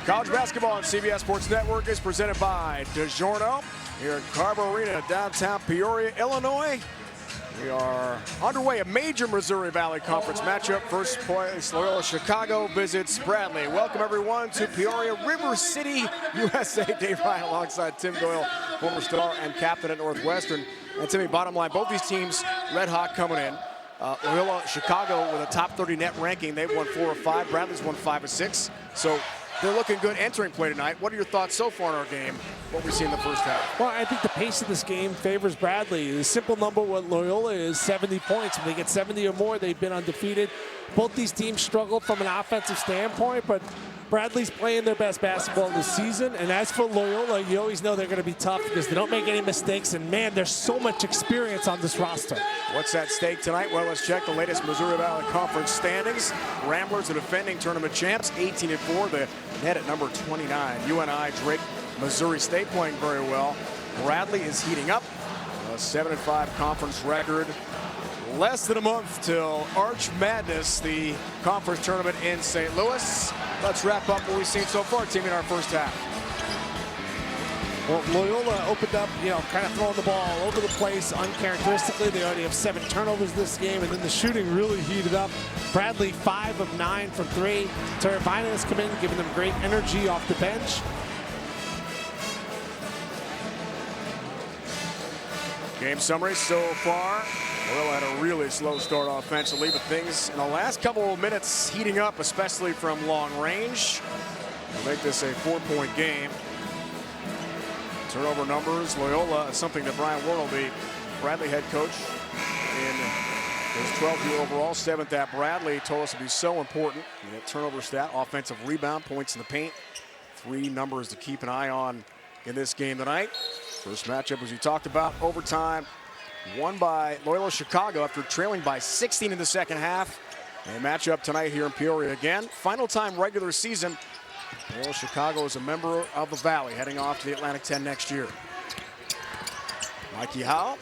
College basketball on CBS Sports Network is presented by DiGiorno here at Carver Arena, downtown Peoria, Illinois. We are underway, a major Missouri Valley Conference matchup. First place, Loyola Chicago visits Bradley. Welcome everyone to Peoria, River City, USA. Dave Ryan alongside Tim Doyle, former star and captain at Northwestern. And Timmy, bottom line, both these teams red hot coming in. Loyola Chicago with a top 30 net ranking. They've won 4 of 5. Bradley's won 5 of 6. So they're looking good entering play tonight. What are your thoughts so far in our game, what we see in the first half? Well, I think the pace of this game favors Bradley. The simple number what Loyola is 70 points. When they get 70 or more, they've been undefeated. Both these teams struggled from an offensive standpoint, but Bradley's playing their best basketball this season. And as for Loyola, you always know they're going to be tough because they don't make any mistakes. And, man, there's so much experience on this roster. What's at stake tonight? Well, let's check the latest Missouri Valley Conference standings. Ramblers, the defending tournament champs, 18-4. The net at number 29. UNI, Drake, Missouri State playing very well. Bradley is heating up. A 7-5 conference record. Less than a month till Arch Madness, the conference tournament in St. Louis. Let's wrap up what we've seen so far, team, in our first half. Well, Loyola opened up, kind of throwing the ball all over the place uncharacteristically. They already have 7 turnovers this game, and then the shooting really heated up. Bradley 5 of 9 from 3. Terravina has come in, giving them great energy off the bench. Game summary so far. Loyola had a really slow start offensively, but things in the last couple of minutes heating up, especially from long range. We'll make this a 4-point game. Turnover numbers, Loyola, something that Brian Warnell, the Bradley head coach, in his 12th year overall, 7th at Bradley, told us to be so important. That turnover stat, offensive rebound, points in the paint. 3 numbers to keep an eye on in this game tonight. First matchup, as you talked about, overtime. Won by Loyola Chicago after trailing by 16 in the second half. A matchup tonight here in Peoria again. Final time regular season. Loyola Chicago is a member of the Valley, heading off to the Atlantic 10 next year. Mikey Howe,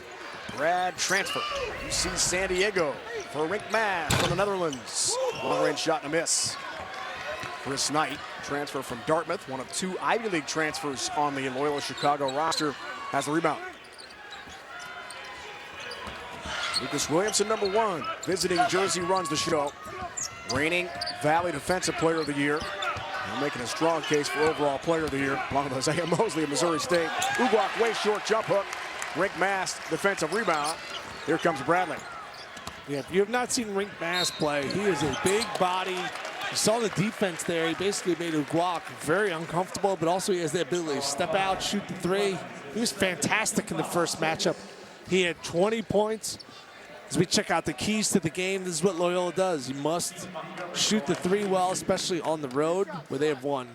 grad transfer. UC San Diego for Rink Maas from the Netherlands. Long-range shot and a miss. Chris Knight, transfer from Dartmouth, one of 2 Ivy League transfers on the Loyola Chicago roster, has the rebound. Lucas Williamson, number 1, visiting jersey, runs the show. Reigning Valley Defensive Player of the Year. And making a strong case for overall Player of the Year, along with Isaiah Mosley of Missouri State. Ugwak, way short jump hook. Rink Maas, defensive rebound. Here comes Bradley. Yeah, if you have not seen Rink Maas play, he is a big body. You saw the defense there. He basically made Ugwak very uncomfortable, but also he has the ability to step out, shoot the 3. He was fantastic in the first matchup. He had 20 points. As we check out the keys to the game, this is what Loyola does. You must shoot the 3 well, especially on the road, where they have won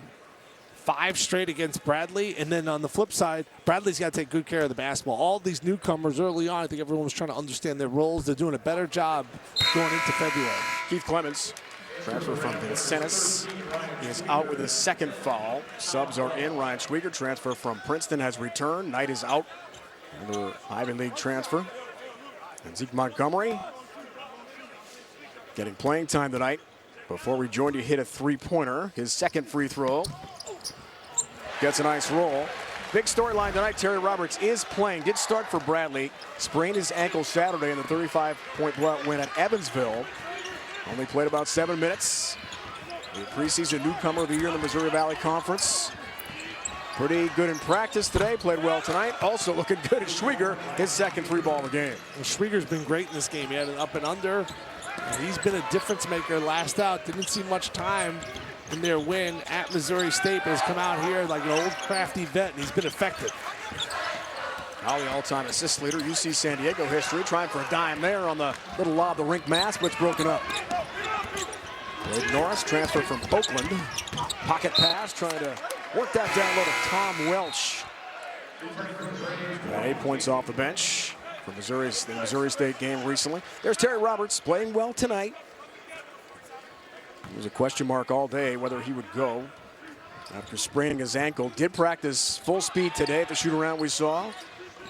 5 straight against Bradley. And then on the flip side, Bradley's got to take good care of the basketball. All these newcomers early on, I think everyone was trying to understand their roles. They're doing a better job going into February. Keith Clemens, transfer from Vincennes. He is out with his 2nd foul. Subs are in. Ryan Schwieger, transfer from Princeton, has returned. Knight is out. Another Ivy League transfer. And Zeke Montgomery getting playing time tonight. Before we joined you, hit a 3-pointer. His 2nd free throw. Gets a nice roll. Big storyline tonight, Terry Roberts is playing. Did start for Bradley. Sprained his ankle Saturday in the 35-point blowout win at Evansville. Only played about 7 minutes. The preseason newcomer of the year in the Missouri Valley Conference. Pretty good in practice today, played well tonight. Also looking good at Schwieger, his 2nd 3-ball of the game. Well, Schwieger's been great in this game. He had an up and under, and he's been a difference maker last out. Didn't see much time in their win at Missouri State, but has come out here like an old crafty vet, and he's been effective. Now the all-time assist leader, UC San Diego history, trying for a dime there on the little lob to Rink Maas, but it's broken up. Wade Norris, transfer from Oakland. Pocket pass, trying to work that down low to Tom Welch. Got 8 points off the bench for the Missouri State game recently. There's Terry Roberts playing well tonight. There was a question mark all day whether he would go after spraining his ankle. Did practice full speed today at the shoot-around we saw.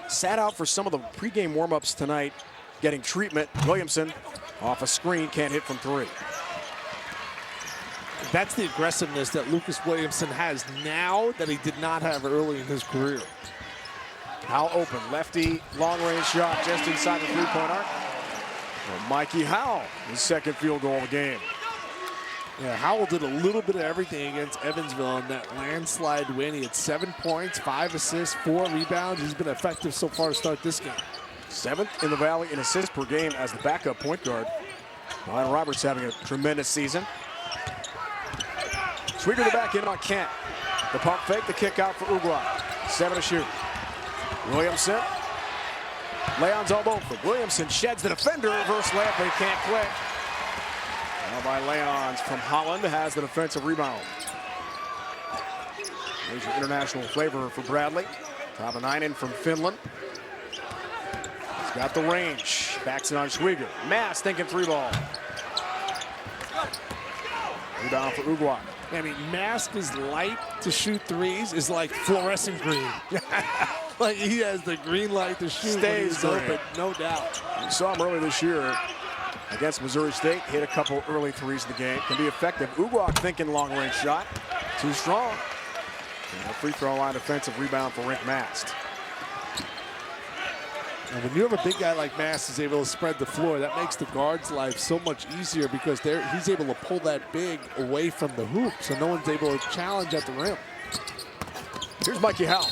Sat out for some of the pregame warm-ups tonight, getting treatment. Williamson off a screen, can't hit from 3. That's the aggressiveness that Lucas Williamson has now that he did not have early in his career. Howell open, lefty, long-range shot just inside the three-point arc. Well, Mikey Howell, his second field goal of the game. Yeah, Howell did a little bit of everything against Evansville in that landslide win. He had 7 points, 5 assists, 4 rebounds. He's been effective so far to start this game. 7th in the Valley in assists per game as the backup point guard. Ryan Roberts having a tremendous season. Sweeper to back in on Kent. The pump fake, the kick out for Uguay. 7 to shoot. Williamson. Leon's all over. Williamson sheds the defender. Reverse layup, but he can't click. Now by Leons from Holland has the defensive rebound. Major international flavor for Bradley. Top of 9 in from Finland. He's got the range. Backs it on Schwieger. Mass thinking 3-ball. Rebound for Uguay. I mean, Mask is light to shoot threes is like fluorescent green. Like he has the green light to shoot. Stays open, no doubt. You saw him early this year against Missouri State. Hit a couple early threes in the game. Can be effective. Uguay thinking long-range shot. Too strong. And a free throw line defensive rebound for Rick Mast. And when you have a big guy like Mass who's able to spread the floor, that makes the guard's life so much easier because he's able to pull that big away from the hoop, so no one's able to challenge at the rim. Here's Mikey Howell.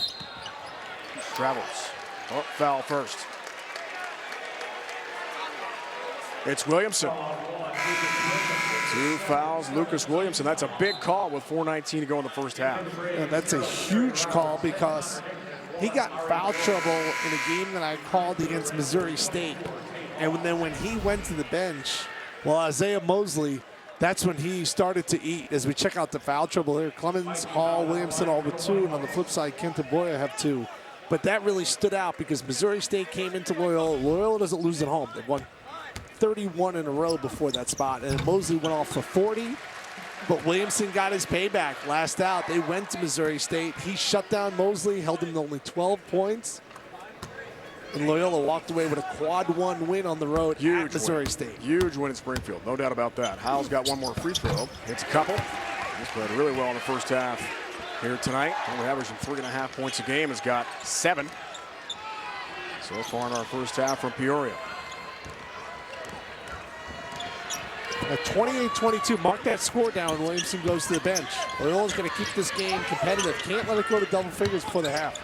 Travels. Oh, foul first. It's Williamson. 2 fouls, Lucas Williamson. That's a big call with 4:19 to go in the first half. And that's a huge call because he got in foul trouble in a game that I called against Missouri State. And then when he went to the bench, well, Isaiah Mosley, that's when he started to eat. As we check out the foul trouble here, Clemens, Hall, Williamson all with 2. And on the flip side, Kent and Boyer have 2. But that really stood out because Missouri State came into Loyola. Loyola doesn't lose at home. They've won 31 in a row before that spot. And Mosley went off for 40. But Williamson got his payback last out. They went to Missouri State. He shut down Mosley, held him to only 12 points. And Loyola walked away with a quad 1 win on the road at Missouri State. Huge win in Springfield, no doubt about that. Howell's got one more free throw. Hits a couple. He's played really well in the first half here tonight. Only averaging 3.5 points a game. Has got 7 so far in our first half from Peoria. At 28-22, mark that score down when Williamson goes to the bench. Loyola's going to keep this game competitive. Can't let it go to double figures before the half.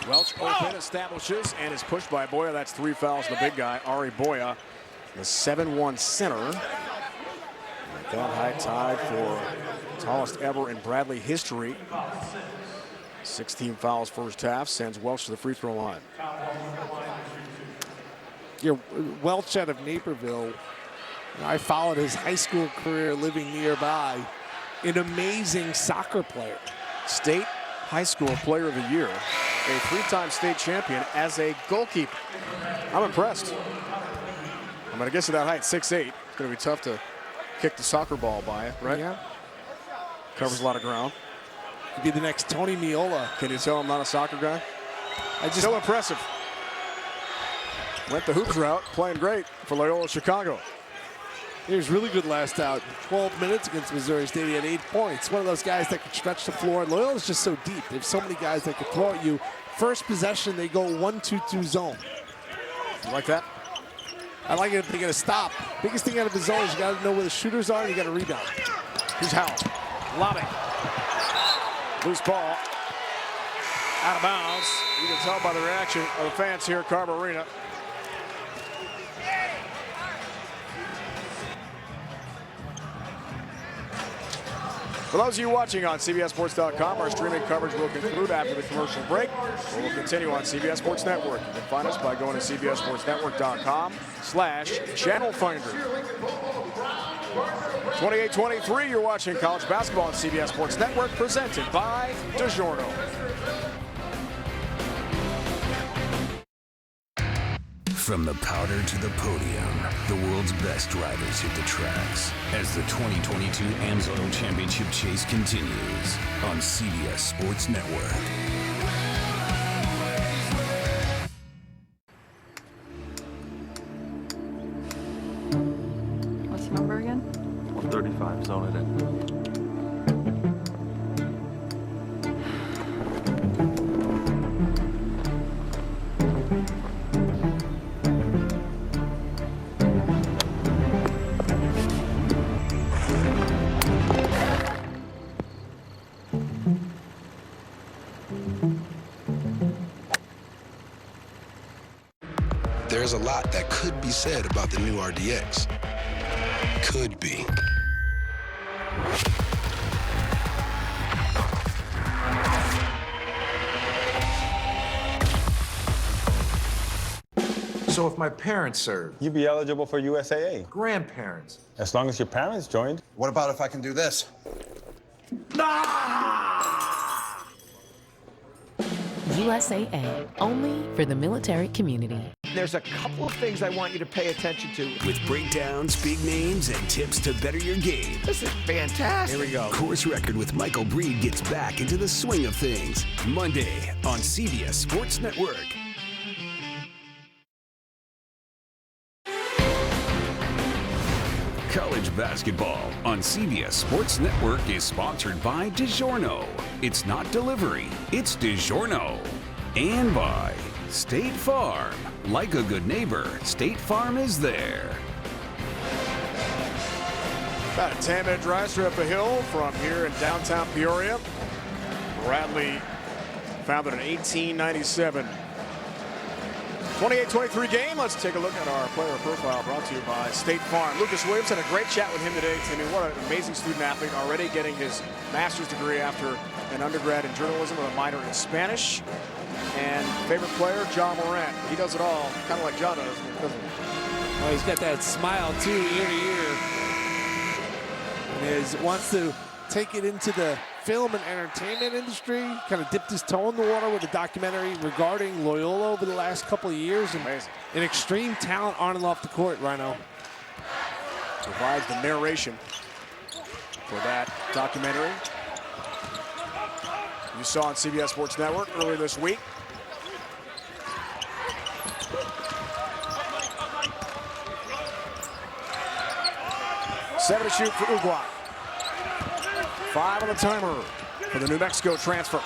Welch open, establishes, and is pushed by Boya. That's 3 fouls, the big guy, Ari Boya, the 7'1" center. At that height, tied for tallest ever in Bradley history. 16 fouls first half, sends Welch to the free throw line. Welch out of Naperville. I followed his high school career living nearby. An amazing soccer player. State High School Player of the Year. A 3-time state champion as a goalkeeper. I'm impressed. I'm going to guess at that height, 6'8". It's going to be tough to kick the soccer ball by it, right? Yeah. Covers a lot of ground. Could be the next Tony Miola. Can you tell I'm not a soccer guy? So impressive. Went the hoops route, playing great for Loyola Chicago. He was really good last out. 12 minutes against Missouri State. He had 8 points. One of those guys that can stretch the floor. Loyola's just so deep. They have so many guys that can throw at you. First possession, they go 1-2-2 zone. You like that? I like it if they get a stop. Biggest thing out of the zone is you got to know where the shooters are and you got to rebound. Here's Howell. Lobbing. Loose ball. Out of bounds. You can tell by the reaction of the fans here at Carver Arena. For those of you watching on CBSSports.com, our streaming coverage will conclude after the commercial break. We will continue on CBS Sports Network. You can find us by going to CBSSportsNetwork.com/channel finder. 28-23, you're watching college basketball on CBS Sports Network, presented by DiGiorno. From the powder to the podium, the world's best riders hit the tracks as the 2022 AMSOIL Championship Chase continues on CBS Sports Network. What's the number again? 35, zone it in. There's a lot that could be said about the new RDX. Could be. So if my parents served, You'd be eligible for USAA. grandparents, As long as your parents joined. What about if I can do this? USAA, only for the military community. There's a couple of things I want you to pay attention to. With breakdowns, big names, and tips to better your game. This is fantastic. Here we go. Course Record with Michael Breed gets back into the swing of things. Monday on CBS Sports Network. College basketball on CBS Sports Network is sponsored by DiGiorno. It's not delivery, it's DiGiorno. And by State Farm. Like a good neighbor, State Farm is there. About a 10-minute drive straight up a hill from here in downtown Peoria. Bradley founded in 1897. 28-23 game. Let's take a look at our player profile brought to you by State Farm. Lucas Williams had a great chat with him today. Timmy, what an amazing student athlete, already getting his master's degree after an undergrad in journalism with a minor in Spanish. And favorite player, John Morant. He does it all, kind of like John does, doesn't he? Well, he's got that smile too, ear to ear. And wants to take it into the film and entertainment industry. Kind of dipped his toe in the water with a documentary regarding Loyola over the last couple of years. And Amazing. An extreme talent on and off the court, Rhino. Provides the narration for that documentary. You saw on CBS Sports Network earlier this week. Seven to shoot for Uguay. 5 on the timer for the New Mexico transfer.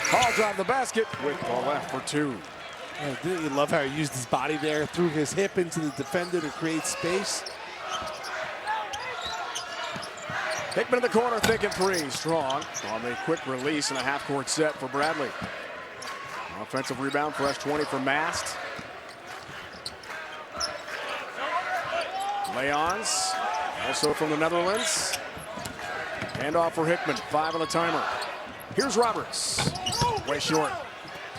Hall drive the basket with the left for 2. Oh, didn't you love how he used his body there, threw his hip into the defender to create space? Hickman in the corner, thinking 3. Strong on the quick release and a half-court set for Bradley. Offensive rebound, fresh 20 for Mast. Leons, also from the Netherlands. Handoff for Hickman, 5 on the timer. Here's Roberts, way short.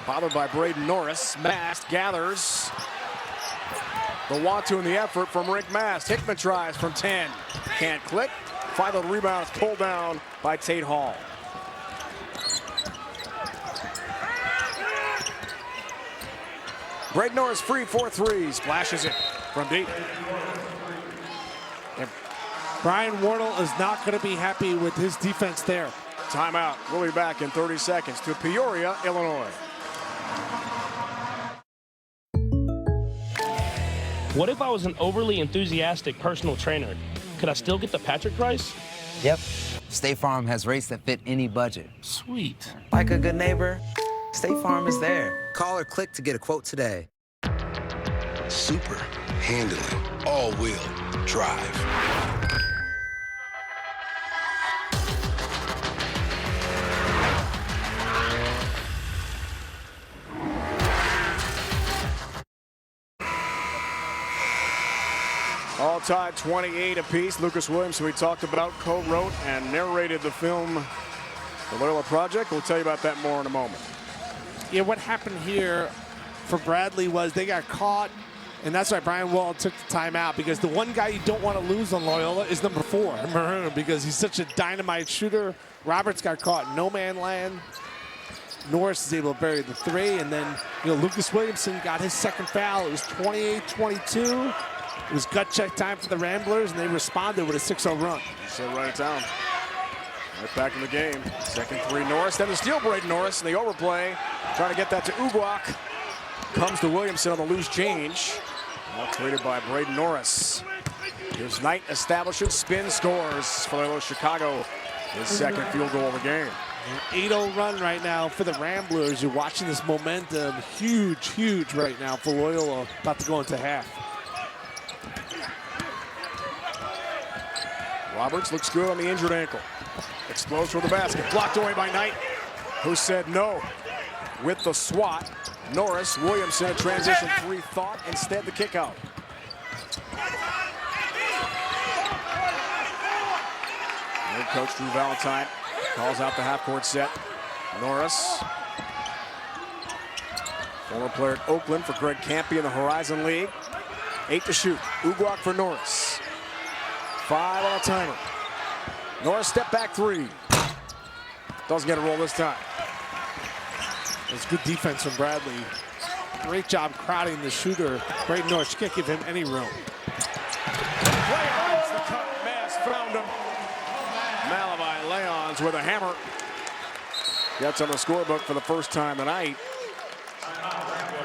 Bothered by Braden Norris. Mast gathers. The want-to in the effort from Rick Mast. Hickman tries from 10. Can't click. Final rebound is pulled down by Tate Hall. Braden Norris free, 4-3. Splashes it from deep. Brian Wardle is not going to be happy with his defense there. Timeout. We'll be back in 30 seconds to Peoria, Illinois. What if I was an overly enthusiastic personal trainer? Could I still get the Patrick price? Yep. State Farm has rates that fit any budget. Sweet. Like a good neighbor, State Farm is there. Call or click to get a quote today. Super handling, all-wheel drive. All tied 28 apiece. Lucas Williams, who we talked about, co-wrote and narrated the film, The Loyola Project. We'll tell you about that more in a moment. Yeah, what happened here for Bradley was they got caught, and that's why Brian Wall took the timeout, because the one guy you don't want to lose on Loyola is number 4, Maroon, because he's such a dynamite shooter. Roberts got caught in no man land. Norris is able to bury the 3, and then Lucas Williamson got his second foul. It was 28-22. It was gut check time for the Ramblers, and they responded with a 6-0 run. So run it down. Right back in the game. Second 3, Norris. Then the steal, Braden Norris, and the overplay. Trying to get that to Uguay. Comes to Williamson on the loose change. All created by Braden Norris. Here's Knight, establishes, spin, scores for Loyola Chicago. His second field goal of the game. An 8-0 run right now for the Ramblers. You're watching this momentum. Huge right now for Loyola. About to go into half. Roberts looks good on the injured ankle. Explodes for the basket. Blocked away by Knight, who said no. With the swat, Norris, Williamson, a transition three thought, instead the kick out. Head coach Drew Valentine calls out the half-court set. Norris, former player at Oakland for Greg Campy in the Horizon League. 8 to shoot. Uguak for Norris. 5 on a timer. Norris step back 3. Doesn't get a roll this time. It's good defense from Bradley. Great job crowding the shooter. Braden Norris can't give him any room. Leons, the cut, Mass found him. Malavi Leons with a hammer. Gets on the scorebook for the first time tonight.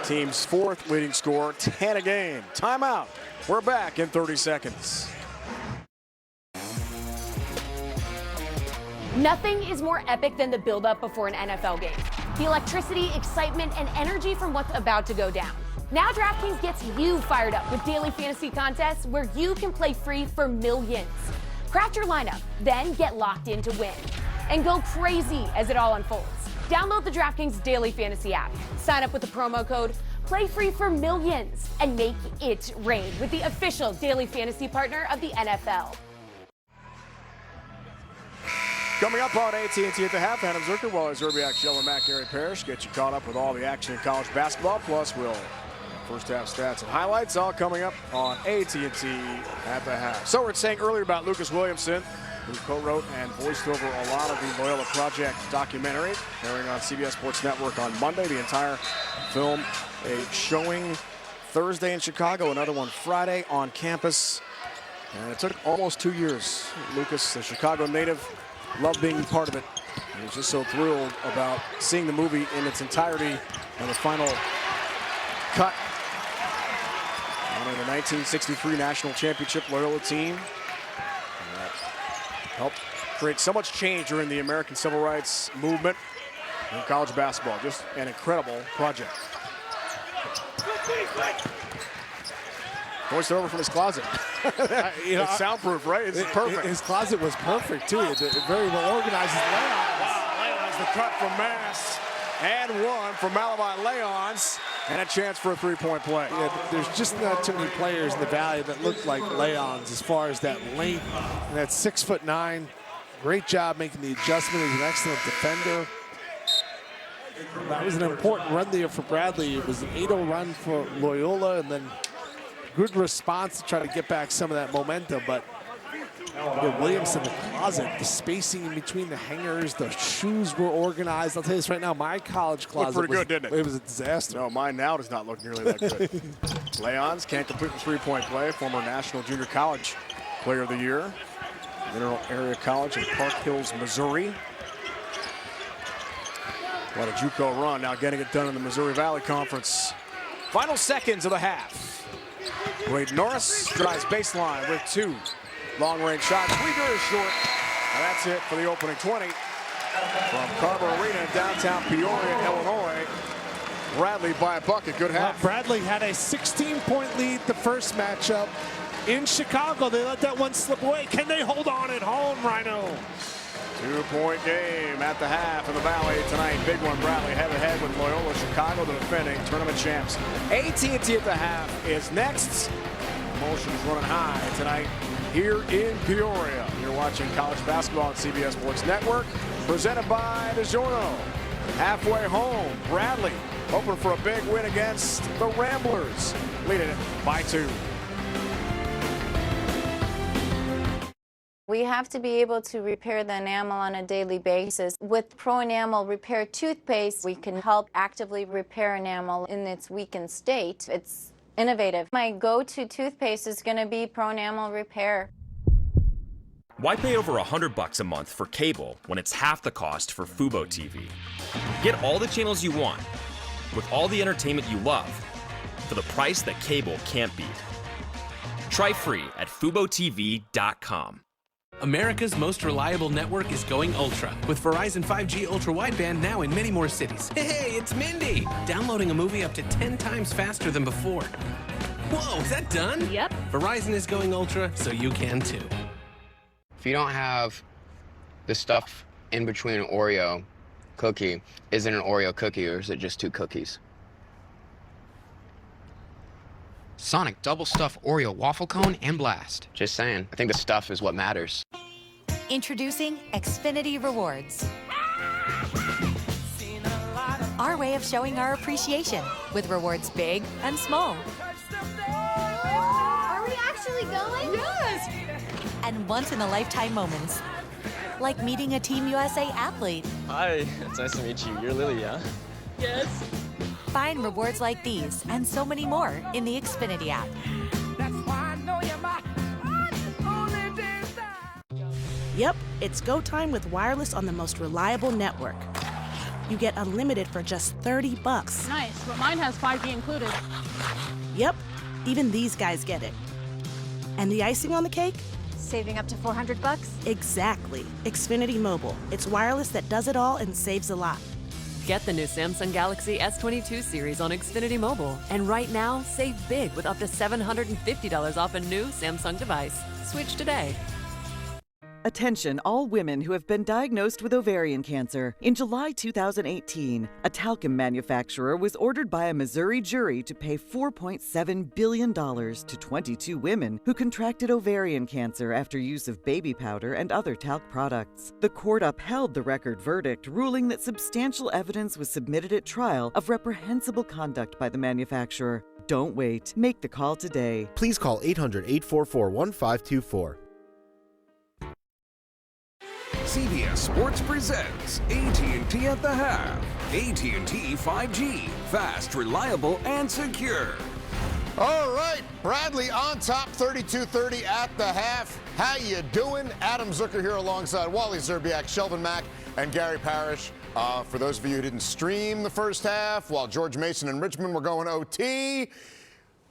Team's 4th leading scorer, 10 a game. Timeout. We're back in 30 seconds. Nothing is more epic than the build-up before an NFL game. The electricity, excitement, and energy from what's about to go down. Now DraftKings gets you fired up with daily fantasy contests where you can play free for millions. Craft your lineup, then get locked in to win. And go crazy as it all unfolds. Download the DraftKings Daily Fantasy app. Sign up with the promo code Play Free for Millions and make it rain with the official daily fantasy partner of the NFL. Coming up on AT&T at the half, Adam Zerker, Wally Zerbiak, Sheldon Mack, Gary Parrish get you caught up with all the action in college basketball. Plus, first half stats and highlights all coming up on AT&T at the half. So we're saying earlier about Lucas Williamson, who co-wrote and voiced over a lot of the Loyola Project documentary, airing on CBS Sports Network on Monday. The entire film, a showing Thursday in Chicago, another one Friday on campus. And it took almost 2 years. Lucas, the Chicago native, loved being part of it. He was just so thrilled about seeing the movie in its entirety and the final cut on the 1963 National Championship Loyola team. That helped create so much change during the American Civil Rights Movement in college basketball. Just an incredible project. Voiced over from his closet. It's soundproof, right? It's perfect. His closet was perfect, too. It very well organized. Leons, the cut from Mass. And one from Malavi Leons. And a chance for a three-point play. Yeah, there's just not too many players in the Valley that look like Leons as far as that length. And that's 6'9". Great job making the adjustment. He's an excellent defender. That was an important run there for Bradley. It was an 8-0 run for Loyola, and then good response to try to get back some of that momentum, but Williams in the closet, the spacing in between the hangers, the shoes were organized. I'll tell you this right now, my college closet looked pretty good, didn't it? It was a disaster. No, mine now does not look nearly that good. Leons can't complete the three-point play. Former National Junior College Player of the Year. Mineral Area College in Park Hills, Missouri. What a JUCO run, now getting it done in the Missouri Valley Conference. Final seconds of the half. Braden Norris drives baseline with 2 long-range shots. Weaver is short. And that's it for the opening 20 from Carver Arena in downtown Peoria, Illinois. Bradley by a bucket. Good half. Bradley had a 16-point lead the first matchup in Chicago. They let that one slip away. Can they hold on at home, Rhino? 2-point game at the half in the Valley tonight. Big one, Bradley head-to-head with Loyola Chicago, the defending tournament champs. AT&T at the half is next. Emotions running high tonight here in Peoria. You're watching college basketball on CBS Sports Network, presented by DiGiorno. Halfway home, Bradley hoping for a big win against the Ramblers, leading it by 2. We have to be able to repair the enamel on a daily basis. With Pro Enamel Repair Toothpaste, we can help actively repair enamel in its weakened state. It's innovative. My go-to toothpaste is going to be Pro Enamel Repair. Why pay over $100 a month for cable when it's half the cost for Fubo TV? Get all the channels you want with all the entertainment you love for the price that cable can't beat. Try free at FuboTV.com. America's most reliable network is going ultra with Verizon 5G Ultra Wideband now in many more cities. Hey, it's Mindy! Downloading a movie up to 10 times faster than before. Whoa, is that done? Yep. Verizon is going ultra, so you can too. If you don't have the stuff in between an Oreo cookie, is it an Oreo cookie or is it just two cookies? Sonic double stuffed Oreo waffle cone and blast. Just saying. I think the stuff is what matters. Introducing Xfinity Rewards. Our way of showing our appreciation with rewards big and small. Are we actually going? Yes! And once-in-a-lifetime moments. Like meeting a Team USA athlete. Hi, it's nice to meet you. You're Lily, yeah? Yes. Find rewards like these and so many more in the Xfinity app. Yep, it's go time with wireless on the most reliable network. You get unlimited for just $30. Nice, but mine has 5G included. Yep, even these guys get it. And the icing on the cake? Saving up to $400? Exactly. Xfinity Mobile. It's wireless that does it all and saves a lot. Get the new Samsung Galaxy S22 series on Xfinity Mobile. And right now, save big with up to $750 off a new Samsung device. Switch today. Attention all women who have been diagnosed with ovarian cancer. In July 2018, a talcum manufacturer was ordered by a Missouri jury to pay $4.7 billion to 22 women who contracted ovarian cancer after use of baby powder and other talc products. The court upheld the record verdict, ruling that substantial evidence was submitted at trial of reprehensible conduct by the manufacturer. Don't wait. Make the call today. Please call 800-844-1524. CBS Sports presents AT&T at the half. AT&T 5G. Fast, reliable, and secure. All right, Bradley on top, 32-30 at the half. How you doing? Adam Zucker here alongside Wally Zerbiak, Shelvin Mack, and Gary Parrish. For those of you who didn't stream the first half, while George Mason and Richmond were going OT,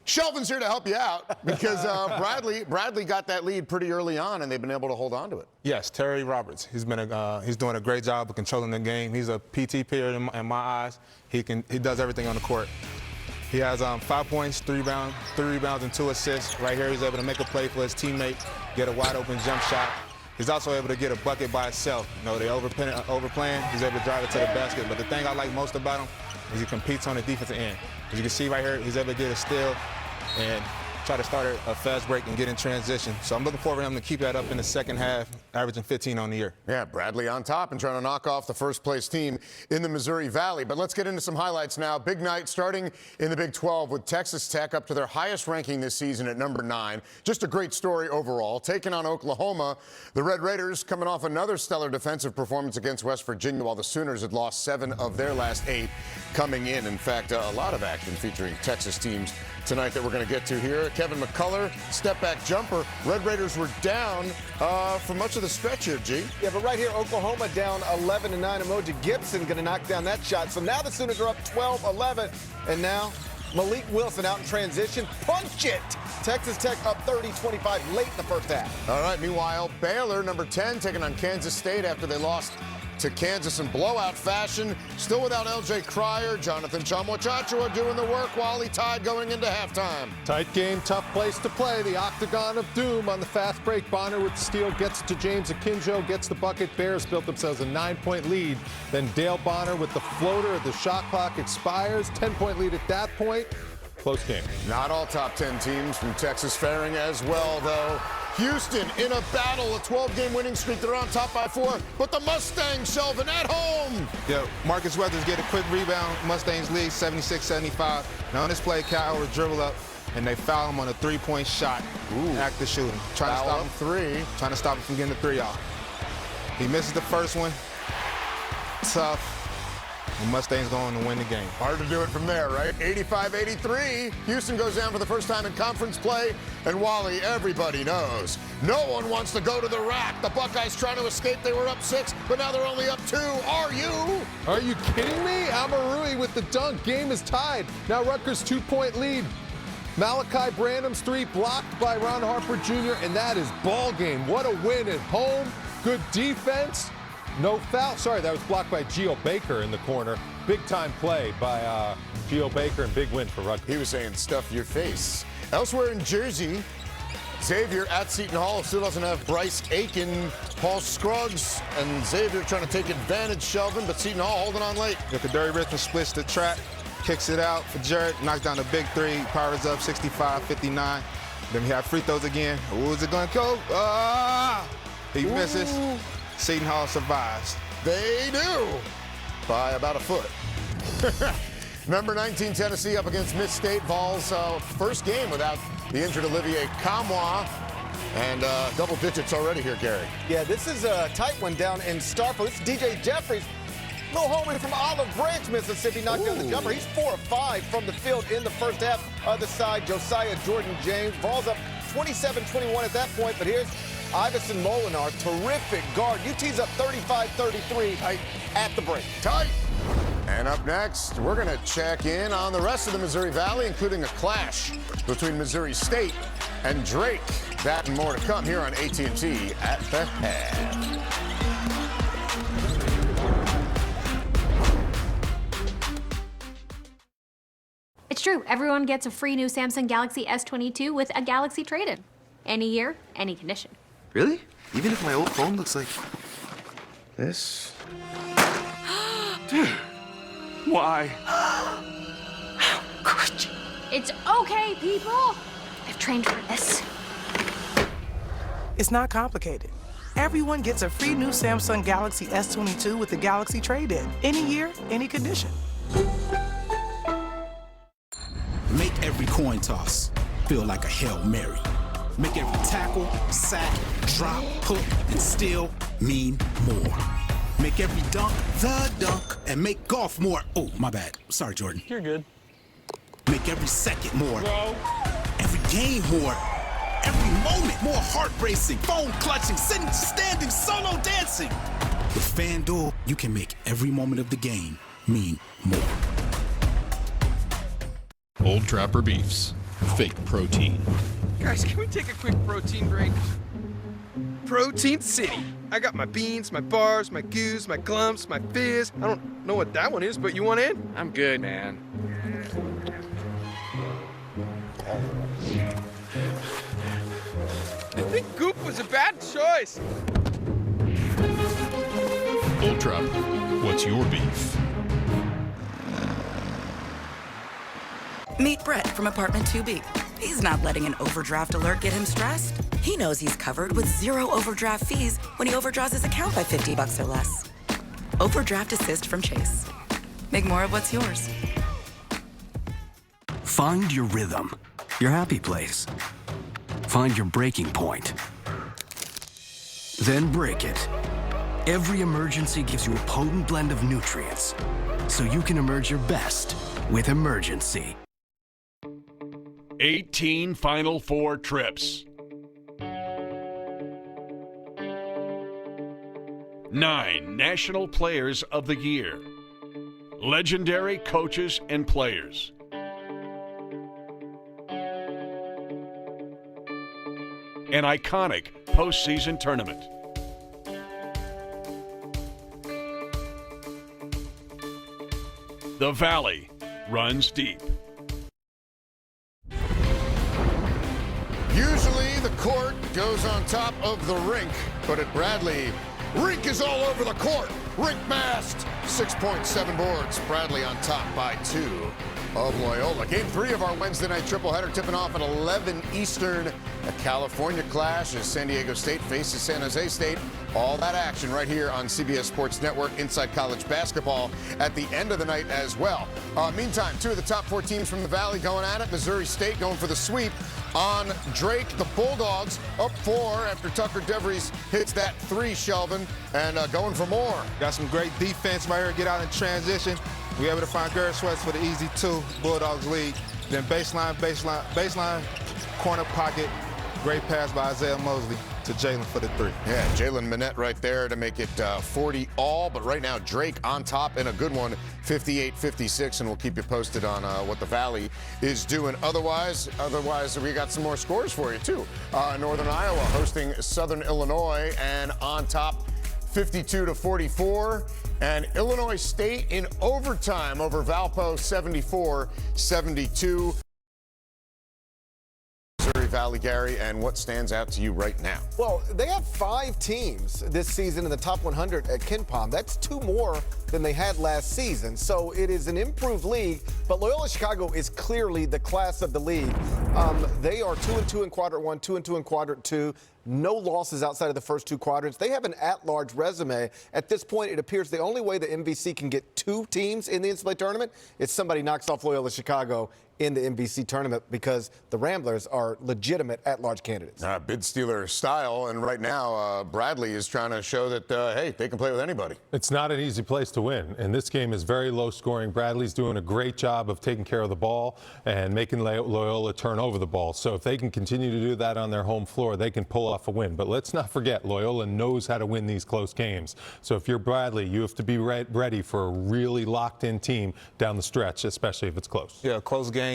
Shelvin's here to help you out because Bradley got that lead pretty early on, and they've been able to hold on to it. Yes, Terry Roberts. He's doing a great job of controlling the game. He's a PT player in my eyes. He does everything on the court. He has 5 points, 3 rebounds, and 2 assists. Right here, he's able to make a play for his teammate, get a wide open jump shot. He's also able to get a bucket by himself. You know, they overplaying. He's able to drive it to the basket. But the thing I like most about him is he competes on the defensive end. As you can see right here, he's able to get a steal and try to start a fast break and get in transition. So I'm looking forward to him to keep that up in the second half, averaging 15 on the year. Yeah, Bradley on top and trying to knock off the first-place team in the Missouri Valley. But let's get into some highlights now. Big night starting in the Big 12 with Texas Tech up to their highest ranking this season at number 9. Just a great story overall. Taking on Oklahoma, the Red Raiders coming off another stellar defensive performance against West Virginia, while the Sooners had lost 7 of their last 8 coming in. In fact, a lot of action featuring Texas teams tonight that we're going to get to here. Kevin McCullough, step-back jumper. Red Raiders were down for much of the stretch here, G. Yeah, but right here, Oklahoma down 11-9. Emoji Gibson going to knock down that shot. So now the Sooners are up 12-11. And now Malik Wilson out in transition. Punch it! Texas Tech up 30-25 late in the first half. All right, meanwhile, Baylor, number 10, taking on Kansas State after they lost to Kansas in blowout fashion. Still without L.J. Cryer, Jonathan Tchamwa-Tchatchoua doing the work while he tied going into halftime. Tight game, tough place to play. The Octagon of Doom on the fast break. Bonner with the steal, gets it to James Akinjo, gets the bucket. Bears built themselves a 9-point lead. Then Dale Bonner with the floater. The shot clock expires. 10-point lead at that point. Close game. Not all top 10 teams from Texas faring as well, though. Houston in a battle, a 12-game winning streak. They're on top by 4, but the Mustangs, Shelvin, at home. Yeah, Marcus Weathers get a quick rebound. Mustangs lead 76-75. Now on this play, Kyle will dribble up, and they foul him on a 3-point shot. Active shooting. Trying to stop him. 3. Trying to stop him from getting the 3 off. He misses the first one. Tough. The Mustangs going to win the game. Hard to do it from there, right? 85-83. Houston goes down for the first time in conference play. And Wally, everybody knows, no one wants to go to the rack. The Buckeyes trying to escape. They were up 6, but now they're only up 2. Are you? Are you kidding me? Amarui with the dunk. Game is tied. Now Rutgers 2-point lead. Malachi Branham's three blocked by Ron Harper Jr., and that is ball game. What a win at home. Good defense. No foul. Sorry, that was blocked by Geo Baker in the corner. Big-time play by Geo Baker, and big win for Rutgers. He was saying stuff your face. Elsewhere in Jersey, Xavier at Seton Hall still doesn't have Bryce Aiken, Paul Scruggs, and Xavier trying to take advantage, Shelvin, but Seton Hall holding on late. Kaduri Richmond splits the track, kicks it out for Jared, knocks down a big three, powers up 65-59. Then we have free throws again. Who's it going to go? He misses. Seton Hall survives. They do, by about a foot. Number 19 Tennessee up against Miss State. Vols first game without the injured Olivier Kamwa. And double digits already here, Gary. Yeah, this is a tight one down in Starkville. It's DJ Jeffries. Little homie from Olive Branch, Mississippi, knocked down the jumper. He's 4 of 5 from the field in the first half. Other side, Josiah Jordan James. Vols up 27-21 at that point, but here's Iverson Molinar, terrific guard. UT's up 35-33 at the break. Tight. And up next, we're going to check in on the rest of the Missouri Valley, including a clash between Missouri State and Drake. That and more to come here on AT&T at the Head. It's true. Everyone gets a free new Samsung Galaxy S22 with a Galaxy trade-in. Any year, any condition. Really? Even if my old phone looks like this? Dude, why? How could you? It's okay, people. I've trained for this. It's not complicated. Everyone gets a free new Samsung Galaxy S22 with the Galaxy trade-in. Any year, any condition. Make every coin toss feel like a Hail Mary. Make every tackle, sack, drop, hook, and steal mean more. Make every dunk the dunk, and make golf more. Oh, my bad. Sorry, Jordan. You're good. Make every second more. Bro. Every game more. Every moment more heart racing, phone clutching, sitting, standing, solo dancing. With FanDuel, you can make every moment of the game mean more. Old Trapper Beefs. Fake protein. Guys, can we take a quick protein break? Protein City. I got my beans, my bars, my goos, my glumps, my fizz. I don't know what that one is, but you want in? I'm good, man. I think Goop was a bad choice. Old Trapper, what's your beef? Meet Brett from Apartment 2B. He's not letting an overdraft alert get him stressed. He knows he's covered with 0 overdraft fees when he overdraws his account by $50 or less. Overdraft Assist from Chase. Make more of what's yours. Find your rhythm, your happy place. Find your breaking point. Then break it. Every emergency gives you a potent blend of nutrients, so you can emerge your best with Emergency. 18 Final Four trips. 9 National Players of the Year. Legendary coaches and players. An iconic postseason tournament. The Valley runs deep. Usually the court goes on top of the rink, but at Bradley, rink is all over the court. Rink mast, 6.7 boards. Bradley on top by 2 of Loyola. Game 3 of our Wednesday night tripleheader tipping off at 11 Eastern. A California clash as San Diego State faces San Jose State. All that action right here on CBS Sports Network inside college basketball at the end of the night as well. Meantime, 2 of the top 4 teams from the Valley going at it. Missouri State going for the sweep on Drake. The Bulldogs up 4 after Tucker DeVries hits that 3, Shelvin, and going for more. Got some great defense right here. Get out in transition. We able to find Garrett Sweats for the easy 2. Bulldogs lead. Then baseline, corner pocket. Great pass by Isaiah Mosley. to Jalen for the three. Yeah, Jalen Minette right there to make it 40 all. But right now, Drake on top in a good one, 58-56, and we'll keep you posted on what the Valley is doing. Otherwise, we got some more scores for you, too. Northern Iowa hosting Southern Illinois, and on top, 52-44. And Illinois State in overtime over Valpo, 74-72. Missouri Valley, Gary, and what stands out to you right now? Well, they have 5 teams this season in the top 100 at KenPom. That's 2 more than they had last season. So it is an improved league, but Loyola Chicago is clearly the class of the league. They are 2-2 in quadrant 1, 2-2 in quadrant 2. No losses outside of the first 2 quadrants. They have an at-large resume. At this point, it appears the only way the MVC can get 2 teams in the NCAA tournament is somebody knocks off Loyola Chicago in the MVC tournament, because the Ramblers are legitimate at-large candidates. Bid Steeler style, and right now Bradley is trying to show that, hey, they can play with anybody. It's not an easy place to win, and this game is very low scoring. Bradley's doing a great job of taking care of the ball and making Loyola turn over the ball. So if they can continue to do that on their home floor, they can pull off a win. But let's not forget, Loyola knows how to win these close games. So if you're Bradley, you have to be ready for a really locked-in team down the stretch, especially if it's close. Yeah, close game.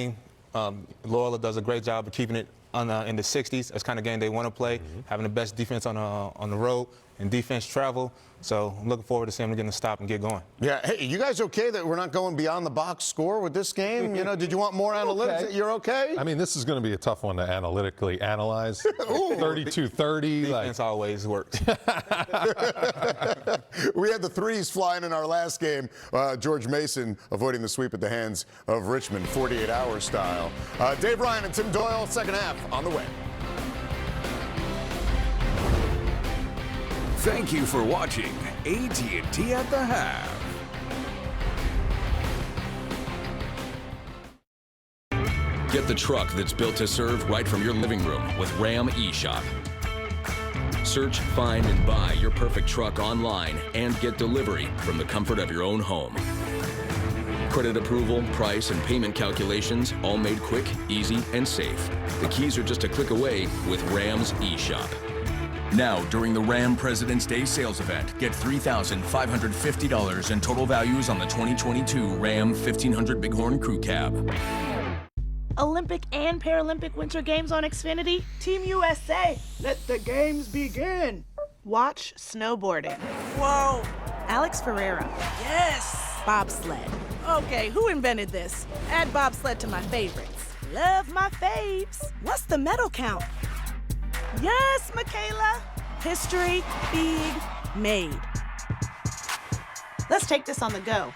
Loyola does a great job of keeping it in the 60s. That's kind of game they want to play, having the best defense on the road and defense travel. So I'm looking forward to seeing them getting a stop and get going. Yeah, hey, you guys okay that we're not going beyond the box score with this game? You know, did you want more analytics? Okay. You're okay? I mean, this is going to be a tough one to analytically analyze. 32-30. Defense always works. We had the threes flying in our last game. George Mason avoiding the sweep at the hands of Richmond, 48-hour style. Dave Ryan and Tim Doyle, second half on the way. Thank you for watching AT&T at the Half. Get the truck that's built to serve right from your living room with Ram eShop. Search, find, and buy your perfect truck online and get delivery from the comfort of your own home. Credit approval, price, and payment calculations all made quick, easy, and safe. The keys are just a click away with Ram's eShop. Now, during the Ram President's Day sales event, get $3,550 in total values on the 2022 Ram 1500 Bighorn Crew Cab. Olympic and Paralympic Winter Games on Xfinity? Team USA, let the games begin. Watch snowboarding. Whoa. Alex Ferreira. Yes. Bobsled. Okay, who invented this? Add bobsled to my favorites. Love my faves. What's the medal count? Yes, Michaela. History big made. Let's take this on the go.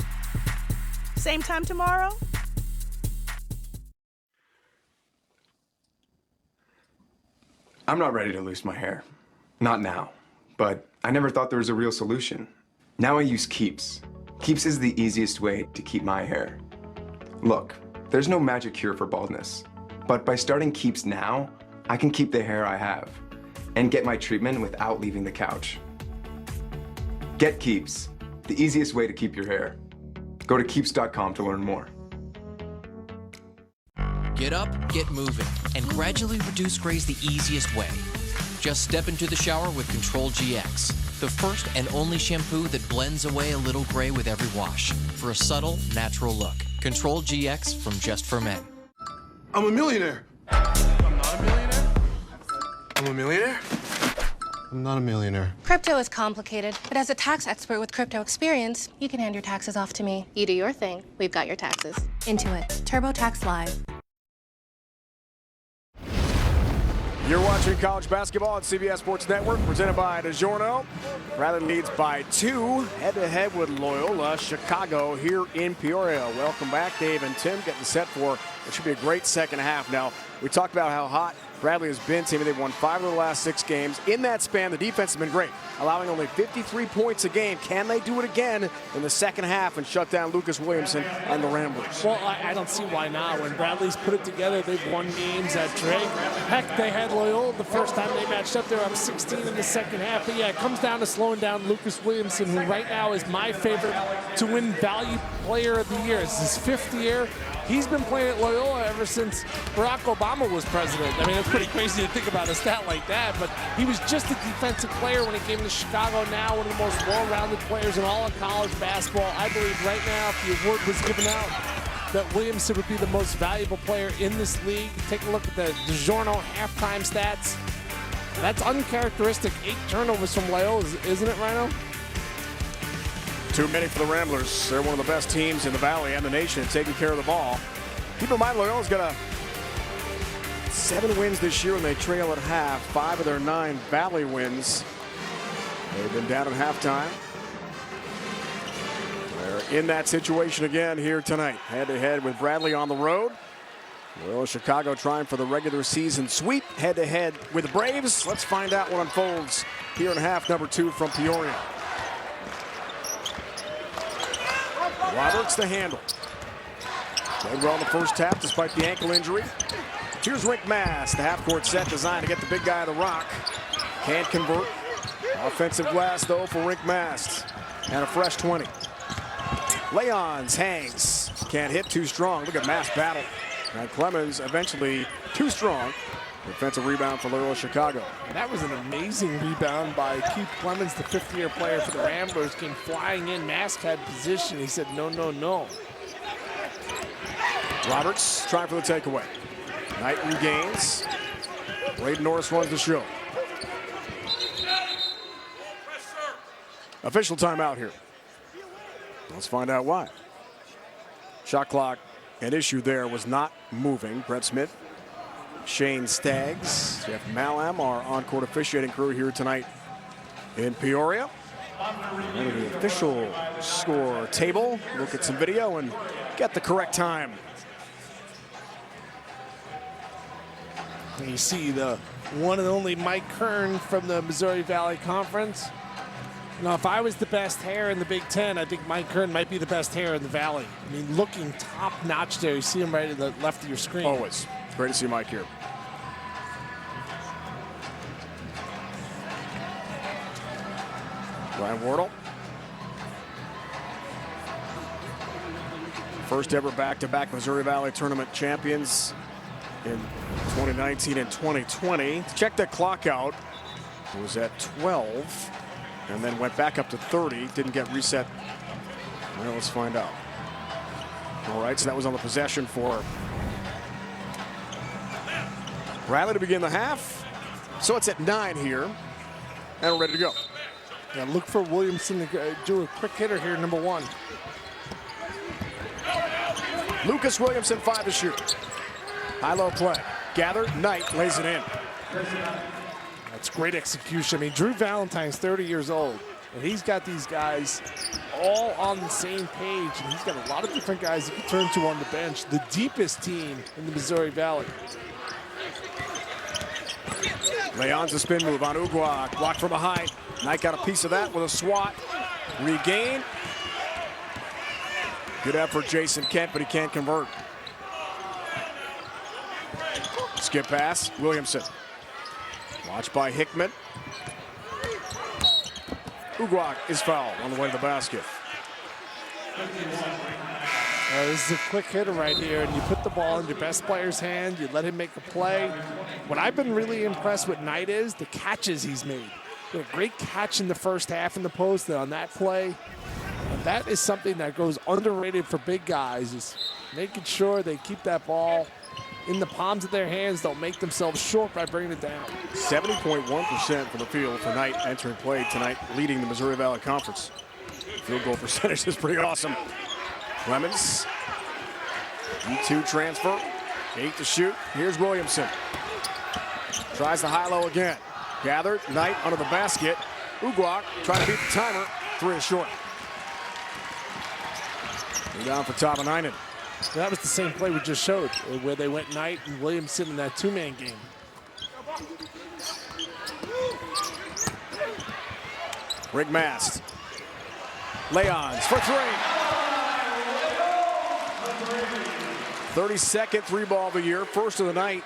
Same time tomorrow? I'm not ready to lose my hair. Not now. But I never thought there was a real solution. Now I use Keeps. Keeps is the easiest way to keep my hair. Look, there's no magic cure for baldness. But by starting Keeps now, I can keep the hair I have and get my treatment without leaving the couch. Get Keeps, the easiest way to keep your hair. Go to Keeps.com to learn more. Get up, get moving, and gradually reduce grays the easiest way. Just step into the shower with Control GX, the first and only shampoo that blends away a little gray with every wash for a subtle, natural look. Control GX from Just for Men. I'm a millionaire. I'm not a millionaire? I'm a millionaire? I'm not a millionaire. Crypto is complicated, but as a tax expert with crypto experience, you can hand your taxes off to me. You do your thing, we've got your taxes. Intuit, TurboTax Live. You're watching college basketball on CBS Sports Network, presented by DiGiorno. Bradley leads by 2, head-to-head with Loyola Chicago here in Peoria. Welcome back, Dave and Tim, getting set for what should be a great second half. Now, we talked about how hot Bradley has been. They've won 5 of the last 6 games. In that span, the defense has been great, allowing only 53 points a game. Can they do it again in the second half and shut down Lucas Williamson and the Ramblers? Well, I don't see why not. When Bradley's put it together, they've won games at Drake. Heck, they had Loyola the first time they matched up. They were up 16 in the second half. But yeah, it comes down to slowing down Lucas Williamson, who right now is my favorite to win Value Player of the Year. It's his 5th year. He's been playing at Loyola ever since Barack Obama was president. I mean, it's pretty crazy to think about a stat like that, but he was just a defensive player when he came to Chicago. Now one of the most well-rounded players in all of college basketball. I believe right now, if the award was given out, that Williamson would be the most valuable player in this league. Take a look at the DiGiorno halftime stats. That's uncharacteristic. 8 turnovers from Loyola, isn't it, Rhino? Too many for the Ramblers. They're one of the best teams in the Valley and the nation taking care of the ball. Keep in mind, Loyola's got 7 wins this year, and they trail at half. 5 of their 9 Valley wins. They've been down at halftime. They're in that situation again here tonight. Head-to-head with Bradley on the road. Loyola Chicago trying for the regular season sweep. Head-to-head with the Braves. Let's find out what unfolds here in half number 2 from Peoria. Roberts the handle. Played well in the first half despite the ankle injury. Here's Rick Mass, the half-court set designed to get the big guy to the rock. Can't convert. Offensive glass, though, for Rick Mass. And a fresh 20. Leons hangs. Can't hit, too strong. Look at Mass battle. And Clemens eventually too strong. Defensive rebound for Loyola Chicago. And that was an amazing rebound by Keith Clemens, the 5th-year player for the Ramblers. Came flying in. Mask had position. He said, no, no, no. Roberts trying for the takeaway. Knight regains. Braden Norris runs the show. Official timeout here. Let's find out why. Shot clock, an issue there, was not moving. Brett Smith, Shane Staggs, Jeff Malam, our on-court officiating crew here tonight in Peoria. And the official score table. Look at some video and get the correct time. And you see the one and only Mike Kern from the Missouri Valley Conference. Now, if I was the best hair in the Big Ten, I think Mike Kern might be the best hair in the Valley. I mean, looking top-notch there. You see him right at the left of your screen. Always. Great to see Mike here. Ryan Wardle. First ever back-to-back Missouri Valley Tournament champions in 2019 and 2020. Check that clock out. It was at 12 and then went back up to 30. Didn't get reset. Well, let's find out. All right, so that was on the possession for Bradley to begin the half. So it's at 9 here, and we're ready to go. Yeah, look for Williamson to do a quick hitter here, number 1. Lucas Williamson, 5 to shoot. High-low play. Gather, Knight lays it in. That's great execution. I mean, Drew Valentine's 30 years old, and he's got these guys all on the same page, and he's got a lot of different guys he can turn to on the bench. The deepest team in the Missouri Valley. Leon's a spin move on Uguak. Blocked from behind. Knight got a piece of that with a swat. Regain. Good effort, Jason Kent, but he can't convert. Skip pass, Williamson. Watched by Hickman. Uguak is fouled on the way to the basket. This is a quick hitter right here, and you put the ball in your best player's hand. You let him make a play. What I've been really impressed with Knight is the catches he's made. He had a great catch in the first half in the post on that play. And that is something that goes underrated for big guys, is making sure they keep that ball in the palms of their hands. Don't make themselves short by bringing it down. 70.1% from the field for Knight entering play tonight, leading the Missouri Valley Conference. Field goal percentage is pretty awesome. Clemens, E2 transfer, 8 to shoot. Here's Williamson. Tries the high-low again. Gathered, Knight under the basket. Uguak trying to beat the timer. 3 is short. Down for Tavanainen. That was the same play we just showed, where they went Knight and Williamson in that 2-man game. Rick Mast. Leons for 3. 32nd 3-ball of the year, first of the night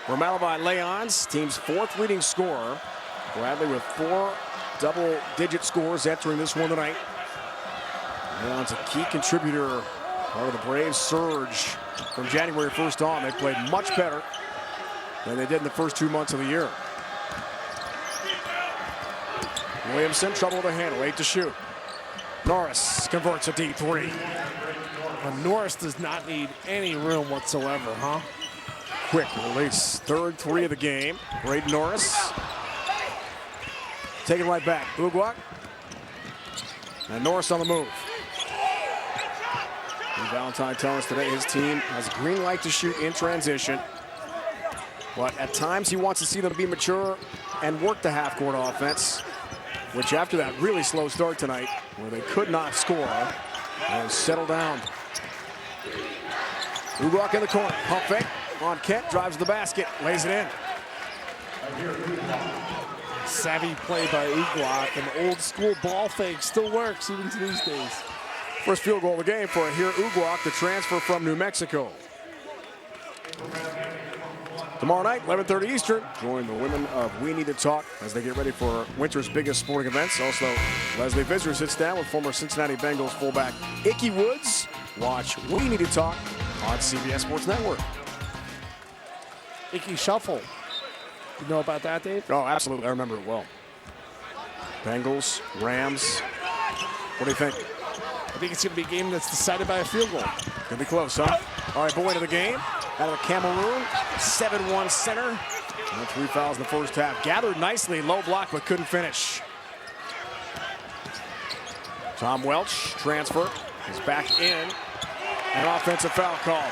for Malachi Leons, team's 4th leading scorer. Bradley with 4 double-digit scores entering this one tonight. Leon's a key contributor, part of the Braves surge From January 1st on, they played much better than they did in the first 2 months of the year. Williamson, trouble to handle, 8 to shoot. Norris converts a deep three. Well, Norris does not need any room whatsoever, huh? Quick release, third three of the game. Braden Norris. Taking right back, Ugwak. And Norris on the move. And Valentine telling us today his team has a green light to shoot in transition. But at times he wants to see them be mature and work the half-court offense, which after that really slow start tonight, where they could not score, and settle down. Ugwak in the corner, pump fake on Kent, drives to the basket, lays it in. Savvy play by Ugwak, and old school ball fake still works even to these days. First field goal of the game for Ahir Ugwak, the transfer from New Mexico. Tomorrow night, 11:30 Eastern, join the women of We Need to Talk as they get ready for winter's biggest sporting events. Also, Leslie Visser sits down with former Cincinnati Bengals fullback Ickey Woods. Watch We Need to Talk on CBS Sports Network. Ickey Shuffle. You know about that, Dave? Oh, absolutely. I remember it well. Bengals, Rams. What do you think? I think it's going to be a game that's decided by a field goal. Gonna be close, huh? All right, boy into the game. Out of Cameroon, 7-1 center. And 3 fouls in the first half. Gathered nicely, low block, but couldn't finish. Tom Welch, transfer, is back in. An offensive foul call.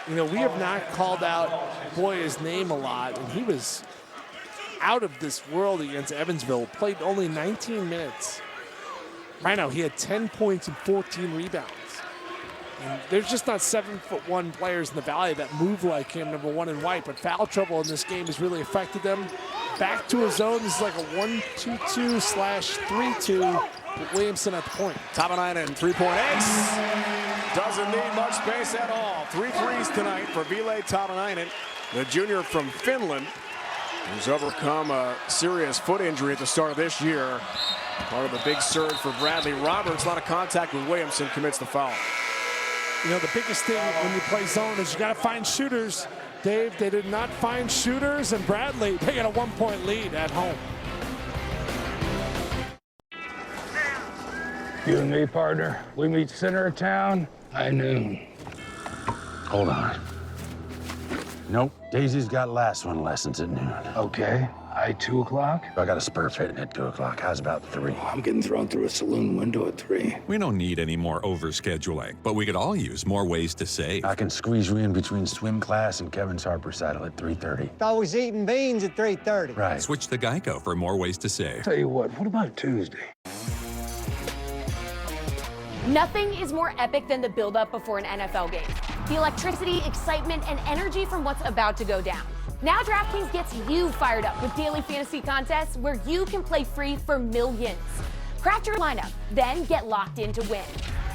You know, we have not called out Boya's name a lot, and he was out of this world against Evansville. Played only 19 minutes. Right now, he had 10 points and 14 rebounds. And there's just not 7'1" players in the Valley that move like him, number one in white. But foul trouble in this game has really affected them. Back to his zone. This is like a 1-2-2/3-2 with Williamson at the point. Tapanainen, three-point ace. Doesn't need much space at all. 3 threes tonight for Ville Tapanainen, the junior from Finland, who's overcome a serious foot injury at the start of this year. Part of the big surge for Bradley Roberts. A lot of contact with Williamson, commits the foul. You know, the biggest thing when you play zone is you got to find shooters. Dave, they did not find shooters, and Bradley, they got a 1-point lead at home. You and me, partner, we meet center of town, high noon. Hold on. Nope, Daisy's got last one lessons at noon. Okay, high 2 o'clock? I got a spur fitting at 2 o'clock. How's about 3? I'm getting thrown through a saloon window at 3. We don't need any more overscheduling, but we could all use more ways to save. I can squeeze you in between swim class and Kevin's Harper saddle at 3:30. Thought we was eating beans at 3:30. Right. Switch to Geico for more ways to save. Tell you what about Tuesday? Nothing is more epic than the build-up before an NFL game. The electricity, excitement, and energy from what's about to go down. Now DraftKings gets you fired up with daily fantasy contests where you can play free for millions. Craft your lineup, then get locked in to win.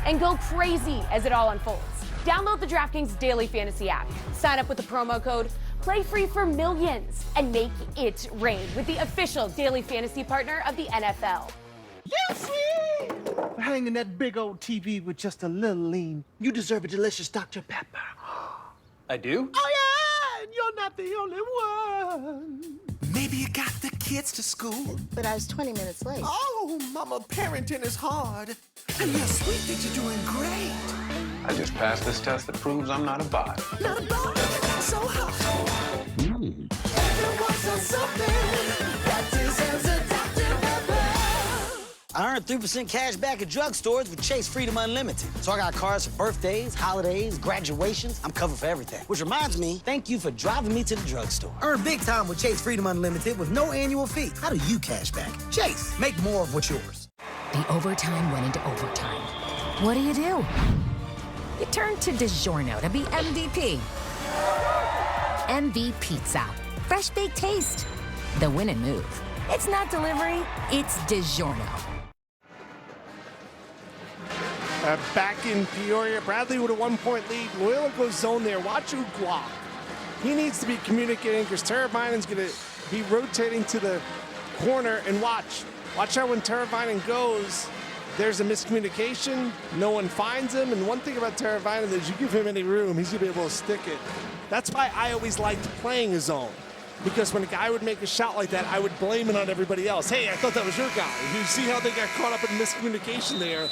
And go crazy as it all unfolds. Download the DraftKings Daily Fantasy app. Sign up with the promo code Play Free for Millions and make it rain with the official daily fantasy partner of the NFL. You see? Hanging that big old TV with just a little lean. You deserve a delicious Dr. Pepper. I do? Oh, yeah, and you're not the only one. Maybe you got the kids to school. But I was 20 minutes late. Oh, mama, parenting is hard. And you're sweet that you're doing great. I just passed this test that proves I'm not a bot. Not a bot, so hot. Everyone's on something that deserves a Dr. Pepper. I earned 3% cash back at drugstores with Chase Freedom Unlimited. So I got cards for birthdays, holidays, graduations. I'm covered for everything. Which reminds me, thank you for driving me to the drugstore. Earn big time with Chase Freedom Unlimited with no annual fee. How do you cash back? Chase, make more of what's yours. The overtime went into overtime. What do? You turn to DiGiorno to be MVP. MV Pizza. Fresh baked taste. The win and move. It's not delivery, it's DiGiorno. Back in Peoria, Bradley with a 1-point lead. Loyola goes zone there. Watch Ugwak. He needs to be communicating because Teravainen's going to be rotating to the corner. And watch how when Teravainen goes, there's a miscommunication, no one finds him, and one thing about Televised is you give him any room, he's gonna be able to stick it. That's why I always liked playing a zone, because when a guy would make a shot like that, I would blame it on everybody else. Hey, I thought that was your guy. You see how they got caught up in miscommunication there?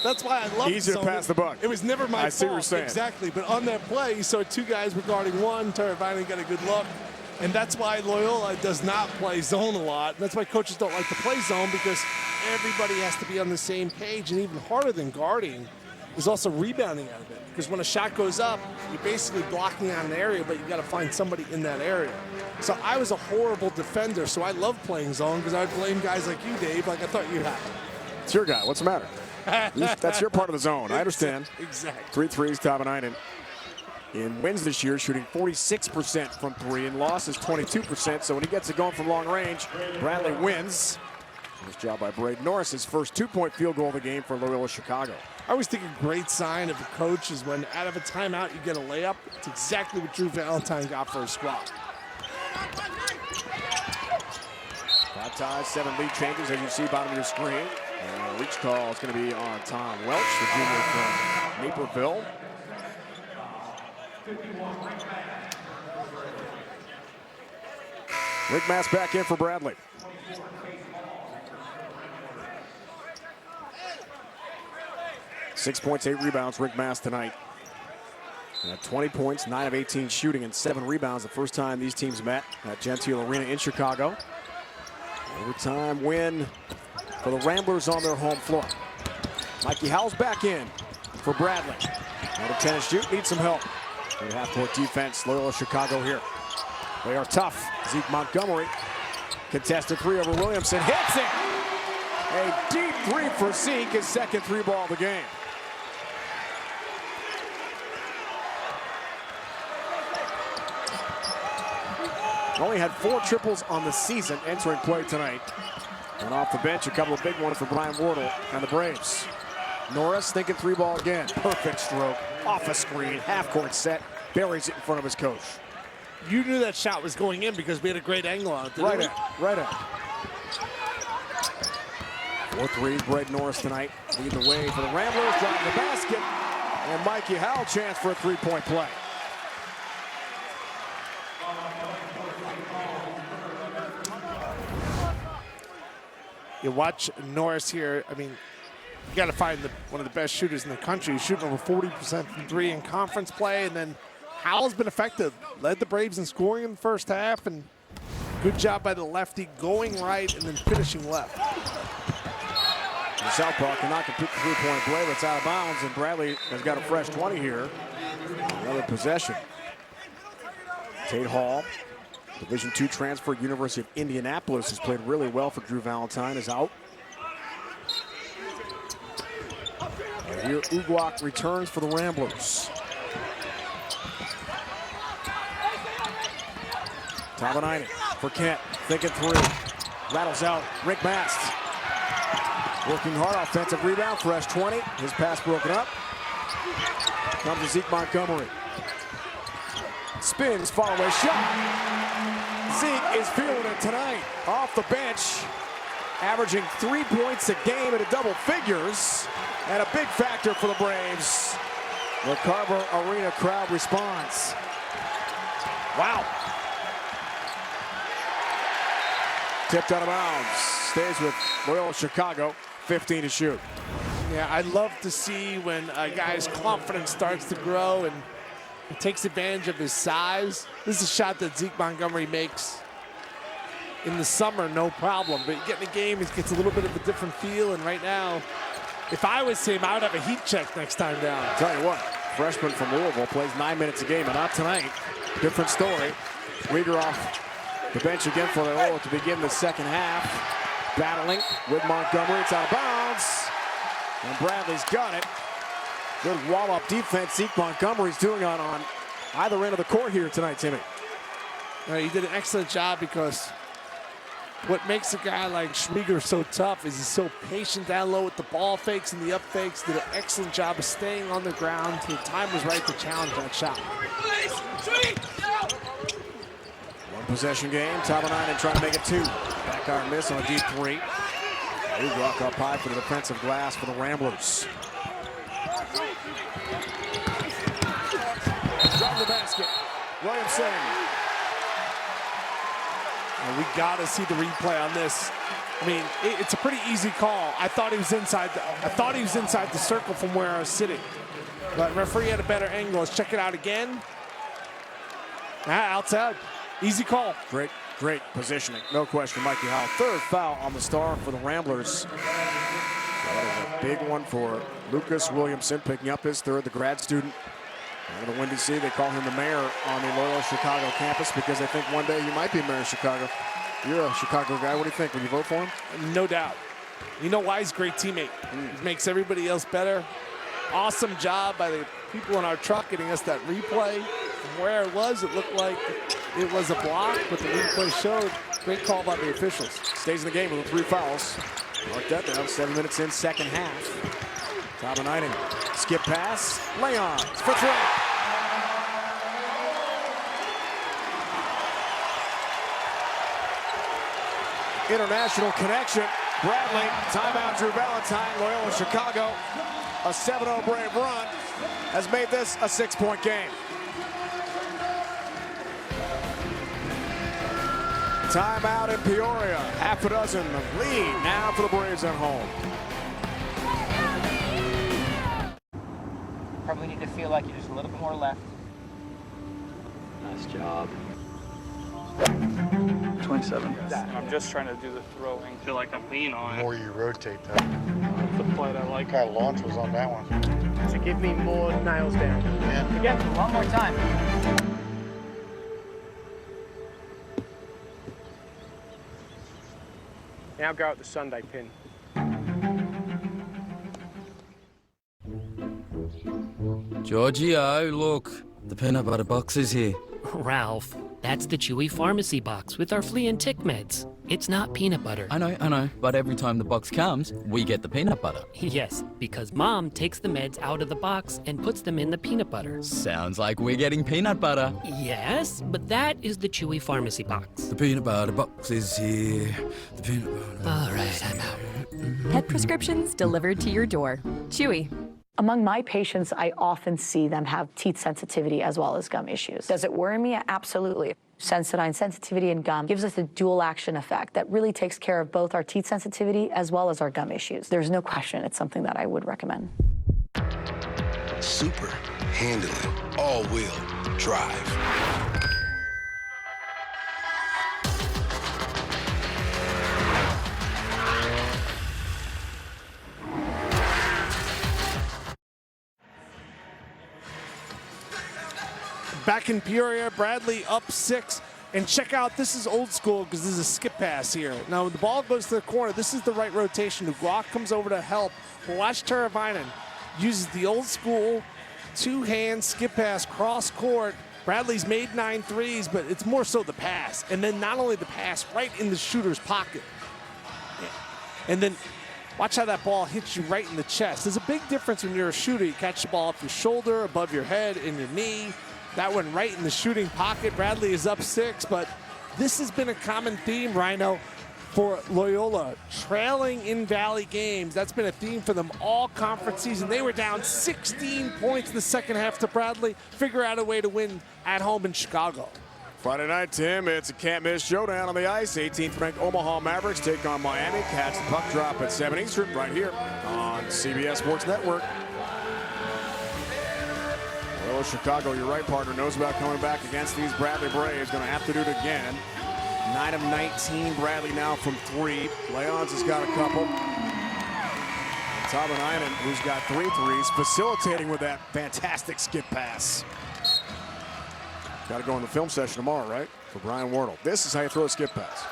That's why I love easier to pass the buck. It was never my fault. I see what you're saying. Exactly, but on that play, you saw two guys were guarding one. Televised got a good look. And that's why Loyola does not play zone a lot. That's why coaches don't like to play zone, because everybody has to be on the same page. And even harder than guarding is also rebounding out of it. Because when a shot goes up, you're basically blocking out an area, but you got to find somebody in that area. So I was a horrible defender, so I love playing zone because I would blame guys like you, Dave, like I thought you had. It's your guy. What's the matter? That's your part of the zone. I understand. Exactly. 3 threes, Tavalainen. In wins this year, shooting 46% from three. In losses, 22%. So when he gets it going from long range, Bradley wins. Nice job by Braden Norris, his first 2-point field goal of the game for Loyola Chicago. I always think a great sign of a coach is when out of a timeout you get a layup. It's exactly what Drew Valentine got for his squad. 5 ties, 7 lead changes, as you see bottom of your screen. Reach call is going to be on Tom Welch, the junior from Naperville. Rick Mass back in for Bradley. Six points, 8 rebounds, Rick Mass tonight. 20 points, 9 of 18 shooting, and 7 rebounds the first time these teams met at Gentile Arena in Chicago. Overtime win for the Ramblers on their home floor. Mikey Howell's back in for Bradley. Out of tennis shoot, needs some help. Good half-court defense, Loyola Chicago here. They are tough. Zeke Montgomery, contested 3 over Williamson, hits it! A deep 3 for Zeke, his second 3-ball of the game. Only had 4 triples on the season entering play tonight. And off the bench, a couple of big ones for Brian Wardle and the Braves. Norris thinking 3-ball again. Perfect stroke, off a screen, half-court set, buries it in front of his coach. You knew that shot was going in because we had a great angle on it. Right at. 4 threes, Braden Norris tonight. Lead the way for the Ramblers, driving the basket. And Mikey Howell, chance for a 3-point play. You watch Norris here. I mean, you got to find one of the best shooters in the country. He's shooting over 40% from 3 in conference play, and then Howell's been effective. Led the Braves in scoring in the first half, and good job by the lefty going right and then finishing left. The southpaw cannot complete the 3-point play, but it's out of bounds, and Bradley has got a fresh 20 here. Another possession. Tate Hall, Division II transfer, University of Indianapolis, has played really well for Drew Valentine, is out. And here Uguak returns for the Ramblers. Tavalainen for Kent, thinking 3. Rattles out, Rick Mast. Working hard, offensive rebound, fresh 20. His pass broken up. Comes to Zeke Montgomery. Spins, far away shot. Zeke is feeling it tonight. Off the bench, averaging 3 points a game at a double figures. And a big factor for the Braves. The Carver Arena crowd responds. Wow. Tipped out of bounds. Stays with Loyola Chicago. 15 to shoot. Yeah, I love to see when a guy's confidence starts to grow and he takes advantage of his size. This is a shot that Zeke Montgomery makes in the summer, no problem. But you get in the game, it gets a little bit of a different feel. And right now, if I was him, I would have a heat check next time down. I'll tell you what, freshman from Louisville plays 9 minutes a game, and not tonight. Different story. Rieger off the bench again for Loyola to begin the second half. Battling with Montgomery, it's out of bounds. And Bradley's got it. Good wall-up defense Zeke Montgomery's doing on either end of the court here tonight, Timmy. He did an excellent job because what makes a guy like Schmieger so tough is he's so patient down low with the ball fakes and the up fakes. Did an excellent job of staying on the ground till the time was right to challenge that shot. One possession game, Tavalainen trying to make it 2. Back iron miss on a deep 3. Rock up high for the defensive glass for the Ramblers. Drive the basket. Williamson. And we got to see the replay on this. I mean, it's a pretty easy call. I thought he was inside the circle from where I was sitting. But referee had a better angle. Let's check it out again. Outside. Easy call. Great positioning. No question, Mikey Howell. Third foul on the star for the Ramblers. That is a big one for Lucas Williamson, picking up his third, the grad student. Out of the Windy City, they call him the mayor on the Loyola Chicago campus because they think one day you might be mayor of Chicago. You're a Chicago guy. What do you think? Would you vote for him? No doubt. You know why? He's a great teammate. He makes everybody else better. Awesome job by the people in our truck getting us that replay. From where it was, it looked like it was a block, but the replay showed. Great call by the officials. Stays in the game with the 3 fouls. Mark that down. 7 minutes in, second half. Top of Nighting. Skip pass. Leon for 3. International connection. Bradley. Timeout. Drew Valentine. Loyola Chicago. A 7-0 Brave run has made this a 6-point game. Timeout in Peoria. Half a dozen of lead now for the Braves at home. Probably need to feel like you're just a little bit more left. Nice job. 27. I'm just trying to do the throwing. Feel like I'm lean on The it. more you rotate that. That's the play I like. What kind of launch was on that one? To give me more nails down. Yeah. Again, one more time. Now go at the Sunday pin. Giorgio, look. The peanut butter box is here. Ralph, that's the Chewy Pharmacy box with our flea and tick meds. It's not peanut butter. I know. But every time the box comes, we get the peanut butter. Yes, because Mom takes the meds out of the box and puts them in the peanut butter. Sounds like we're getting peanut butter. Yes, but that is the Chewy Pharmacy box. The peanut butter box is here. The peanut butter. All right, I'm out. Pet prescriptions delivered to your door. Chewy. Among my patients, I often see them have teeth sensitivity as well as gum issues. Does it worry me? Absolutely. Sensodyne sensitivity and gum gives us a dual action effect that really takes care of both our teeth sensitivity as well as our gum issues. There's no question it's something that I would recommend. Super handling, all-wheel drive. Back in Peoria, Bradley up 6. And check out, this is old school because this is a skip pass here. Now, when the ball goes to the corner, this is the right rotation. Glock comes over to help. Watch Teravainen uses the old school two-hand skip pass cross court. Bradley's made 9 threes, but it's more so the pass. And then not only the pass, right in the shooter's pocket. And then watch how that ball hits you right in the chest. There's a big difference when you're a shooter. You catch the ball off your shoulder, above your head, in your knee. That went right in the shooting pocket. Bradley is up 6, but this has been a common theme, Rhino, for Loyola. Trailing in Valley games, that's been a theme for them all conference season. They were down 16 points in the second half to Bradley. Figure out a way to win at home in Chicago. Friday night, Tim, it's a can't-miss showdown on the ice. 18th-ranked Omaha Mavericks take on Miami. Catch the puck drop at 7 Eastern right here on CBS Sports Network. Well, Chicago, your right partner, knows about coming back against these Bradley Braves. Going to have to do it again. 9 of 19, Bradley now from 3. Leons has got a couple. Tabanainen, who's got 3 threes, facilitating with that fantastic skip pass. Got to go in the film session tomorrow, right? For Brian Wardle. This is how you throw a skip pass.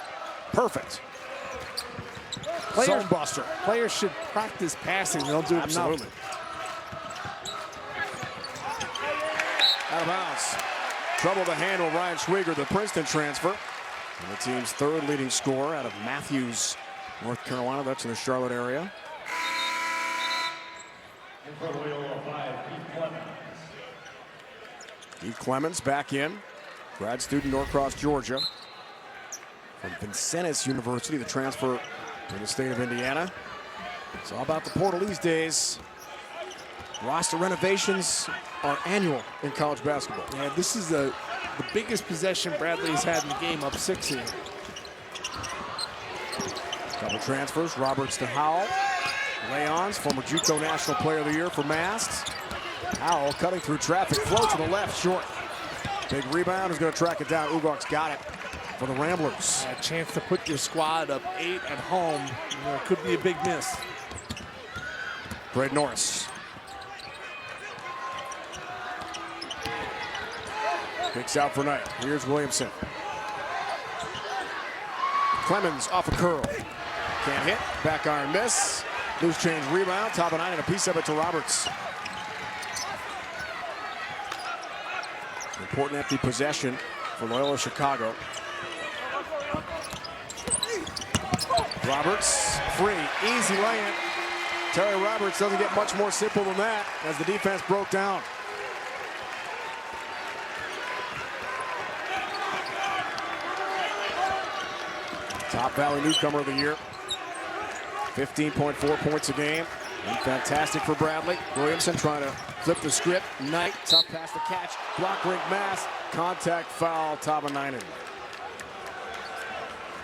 Perfect. Zone buster. Players should practice passing. They don't do it Absolutely. enough. Out of bounds. Trouble to handle Ryan Schwieger, the Princeton transfer. And the team's 3rd leading scorer out of Matthews, North Carolina. That's in the Charlotte area. Keith Clemens back in. Grad student, Norcross, Georgia. From Vincennes University, the transfer in the state of Indiana. It's all about the portal these days. Roster renovations are annual in college basketball. Yeah, this is the biggest possession Bradley's had in the game, up 6 here. Couple transfers, Roberts to Howell. Leons, former JUCO National Player of the Year for Mast. Howell cutting through traffic, float to the left, short. Big rebound, who's gonna track it down. Ugok's got it for the Ramblers. A chance to put your squad up 8 at home. You know, it could be a big miss. Braden Norris. Kicks out for Knight. Here's Williamson. Clemens off a curl. Can't hit. Back iron miss. Loose change rebound. Top of 9 and a piece of it to Roberts. Important empty possession for Loyola Chicago. Roberts, free, easy lay-in. Terry Roberts doesn't get much more simple than that as the defense broke down. Top Valley newcomer of the year. 15.4 points a game. And fantastic for Bradley. Williamson trying to flip the script. Knight, tough pass to catch. Block rink mass. Contact foul, top of 9.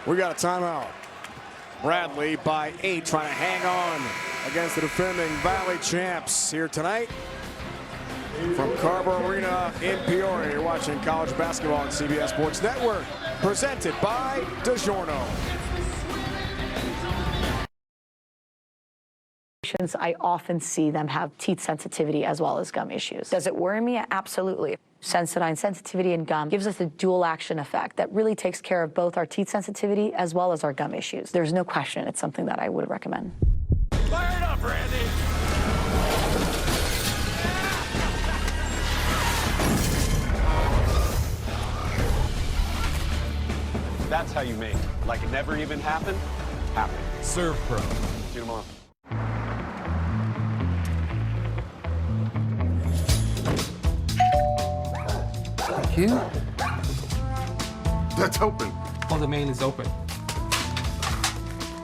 We got a timeout. Bradley by 8, trying to hang on against the defending Valley champs here tonight. From Carver Arena in Peoria, you're watching college basketball on CBS Sports Network, presented by DiGiorno. I often see them have teeth sensitivity as well as gum issues. Does it worry me? Absolutely. Sensodyne sensitivity and gum gives us a dual action effect that really takes care of both our teeth sensitivity as well as our gum issues. There's no question it's something that I would recommend. Fire it up, Randy! That's how you make it. Like it never even happened, happen. Serve Pro. See you tomorrow. Thank you. That's open. Oh, the main is open.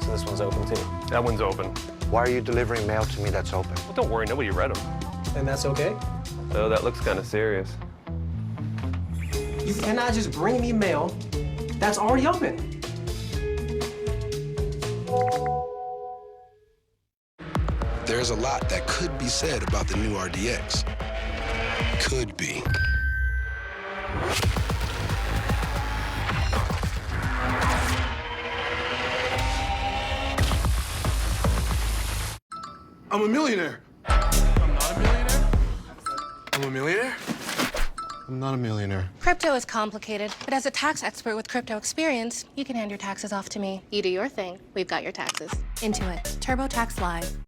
So this one's open too? That one's open. Why are you delivering mail to me that's open? Well, don't worry, nobody read them. And that's okay? Oh, that looks kind of serious. You cannot just bring me mail that's already open. There's a lot that could be said about the new RDX. Could be. I'm a millionaire. I'm not a millionaire? I'm a millionaire? I'm not a millionaire. Crypto is complicated, but as a tax expert with crypto experience, you can hand your taxes off to me. You do your thing, we've got your taxes. Intuit, TurboTax Live.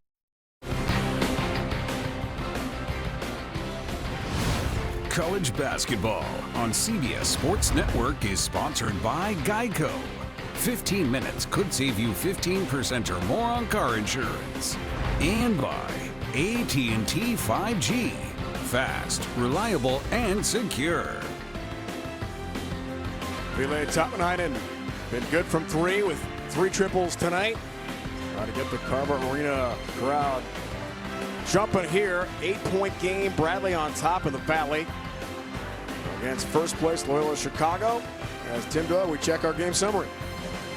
College basketball on CBS Sports Network is sponsored by Geico. 15 minutes could save you 15% or more on car insurance. And by AT&T 5G. Fast, reliable, and secure. Relay top 9 and been good from 3 with 3 triples tonight. Try to get the Carver Arena crowd jumping here. 8-point game. Bradley on top of the Valley against first place Loyola Chicago. As Tim Doyle, we check our game summary.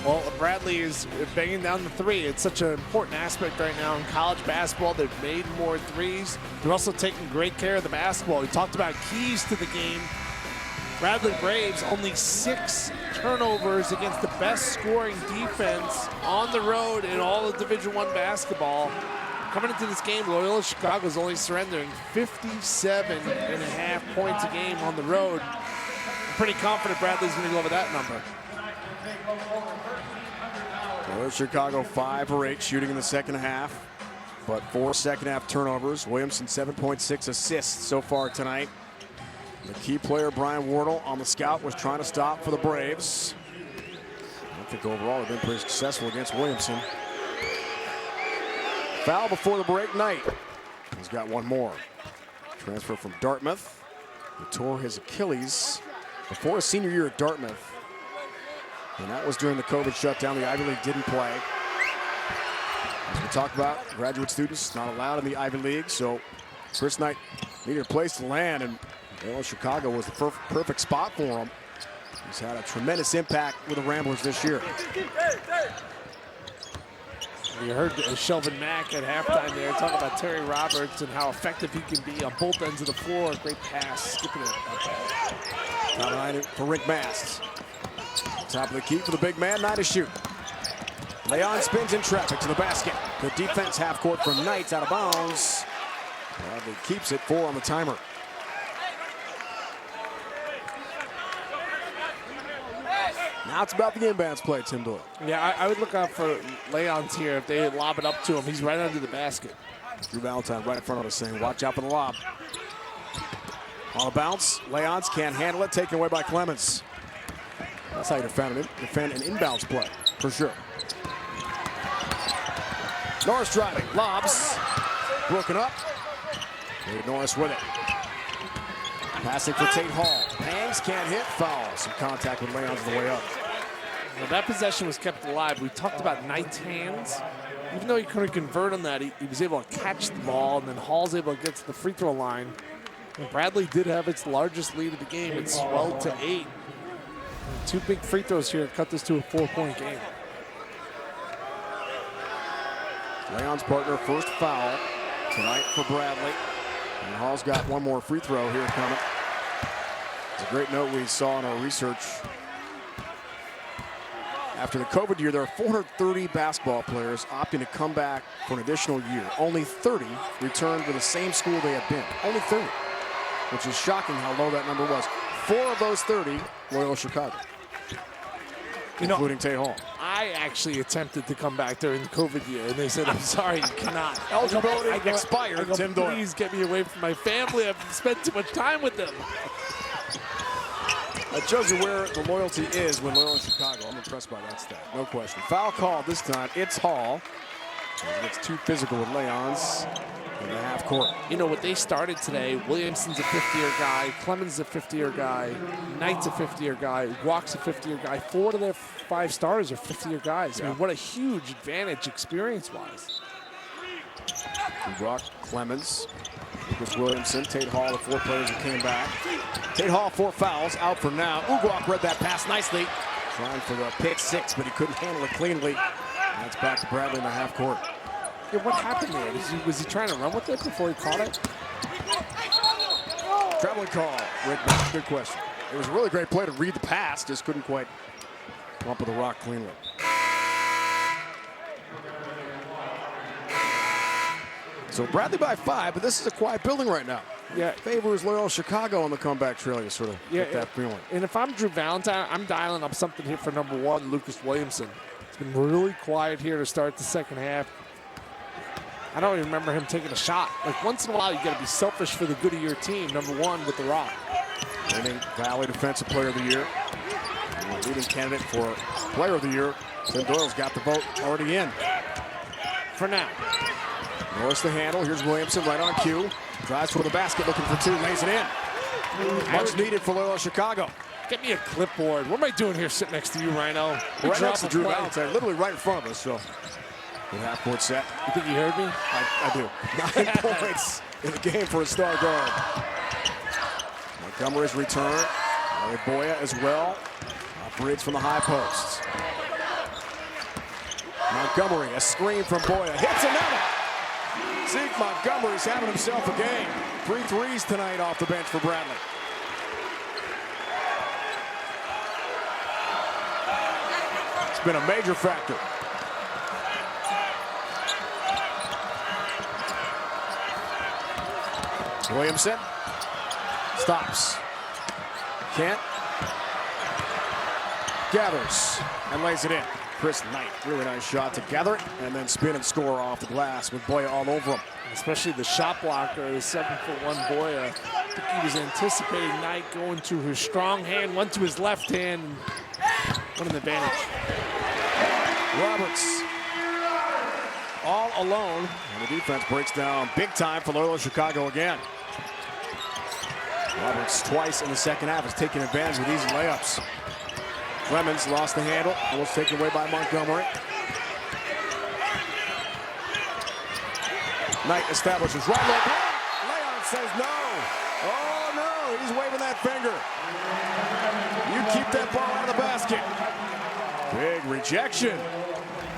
Well, Bradley is banging down the 3. It's such an important aspect right now in college basketball. They've made more 3s. They're also taking great care of the basketball. We talked about keys to the game. Bradley Braves only 6 turnovers against the best scoring defense on the road in all of Division I basketball. Coming into this game, Loyola Chicago is only surrendering 57.5 points a game on the road. I'm pretty confident Bradley's going to go over that number. Loyola Chicago 5 for 8 shooting in the second half, but 4 second half turnovers. Williamson 7.6 assists so far tonight. The key player, Brian Wardle, on the scout, was trying to stop for the Braves. I think overall they've been pretty successful against Williamson. Foul before the break, Knight. He's got one more. Transfer from Dartmouth. He tore his Achilles before his senior year at Dartmouth. And that was during the COVID shutdown. The Ivy League didn't play. As we talked about, graduate students not allowed in the Ivy League, so Chris Knight needed a place to land, and Loyola Chicago was the perfect spot for him. He's had a tremendous impact with the Ramblers this year. You heard Shelvin Mack at halftime there talk about Terry Roberts and how effective he can be on both ends of the floor. Great pass, skipping it. Top line for Rick Mast. Top of the key for the big man, Knight to shoot. Leon spins in traffic to the basket. The defense half court from Knight's out of bounds. Bradley keeps it, 4 on the timer. Now it's about the inbounds play, Tim Doyle. Yeah, I would look out for Leon's here. If they lob it up to him, he's right under the basket. Drew Valentine right in front of us saying, watch out for the lob. On a bounce, Leons can't handle it, taken away by Clemens. That's how you defend an inbounds play, for sure. Norris driving, lobs, broken up. David Norris with it. Passing for Tate Hall. Bangs can't hit, foul. Some contact with Leons on the way up. Well, that possession was kept alive. We talked about Knight's hands. Even though he couldn't convert on that, he was able to catch the ball, and then Hall's able to get to the free throw line. And Bradley did have its largest lead of the game. It swelled to 8. And 2 big free throws here cut this to a 4-point game. Leon's partner, first foul tonight for Bradley. And Hall's got one more free throw here coming. It's a great note we saw in our research. After the COVID year, there are 430 basketball players opting to come back for an additional year. Only 30 returned to the same school they had been. Only 30, which is shocking how low that number was. 4 of those 30, Loyola Chicago, including Tate Hall. I actually attempted to come back during the COVID year, and they said, I'm sorry, you cannot. Eligibility expired, Tim Doyle. Please get me away from my family. I've spent too much time with them. That shows you where the loyalty is when Loyola Chicago. I'm impressed by that stat, no question. Foul call this time, it's Hall. He gets too physical with Leons in the half court. You know what they started today, Williamson's a 5th-year guy, Clemens is a 5th-year guy, Knight's a 5th-year guy, Walk's a 5th-year guy. 4 of their 5 starters are 5th-year guys. I mean, what a huge advantage experience-wise. Brock, Clemens, Lucas Williamson, Tate Hall, the 4 players who came back. Tate Hall, 4 fouls, out for now. Ugwak read that pass nicely. Trying for the pick 6, but he couldn't handle it cleanly. And that's back to Bradley in the half court. Yeah, what happened there? Was he trying to run with it before he caught it? Traveling call, Rick. Good question. It was a really great play to read the pass, just couldn't quite come up with the rock cleanly. So Bradley by 5, but this is a quiet building right now. Yeah, favors Loyola Chicago on the comeback trail. You sort of get that feeling. And if I'm Drew Valentine, I'm dialing up something here for number 1, Lucas Williamson. It's been really quiet here to start the second half. I don't even remember him taking a shot. Like, once in a while, you got to be selfish for the good of your team. Number 1 with the rock. Winning Valley Defensive Player of the Year. And the leading candidate for Player of the Year. Tim Doyle's got the vote already in. For now. Norris the handle. Here's Williamson right on cue. Drives for the basket, looking for 2, lays it in. Much needed for Loyola Chicago. Get me a clipboard. What am I doing here sitting next to you, Rhino? Right next to Drew Valentine, literally right in front of us. So, good half-court set. You think you heard me? I do. 9 points in the game for a star guard. Montgomery's return. Boya as well. Operates from the high post. Montgomery, a screen from Boya. Hits another. Zeke Montgomery's having himself a game. 3 threes tonight off the bench for Bradley. It's been a major factor. Williamson stops. Kent gathers and lays it in. Chris Knight, really nice shot to gather it and then spin and score off the glass with Boya all over him. Especially the shot blocker, the 7'1" Boya. I think he was anticipating Knight going to his strong hand, went to his left hand, and won an advantage. Roberts all alone, and the defense breaks down big time for Loyola Chicago again. Roberts twice in the second half has taken advantage with easy layups. Clemens lost the handle, almost taken away by Montgomery. Knight establishes right leg. Leon says no. Oh no, he's waving that finger. You keep that ball out of the basket. Big rejection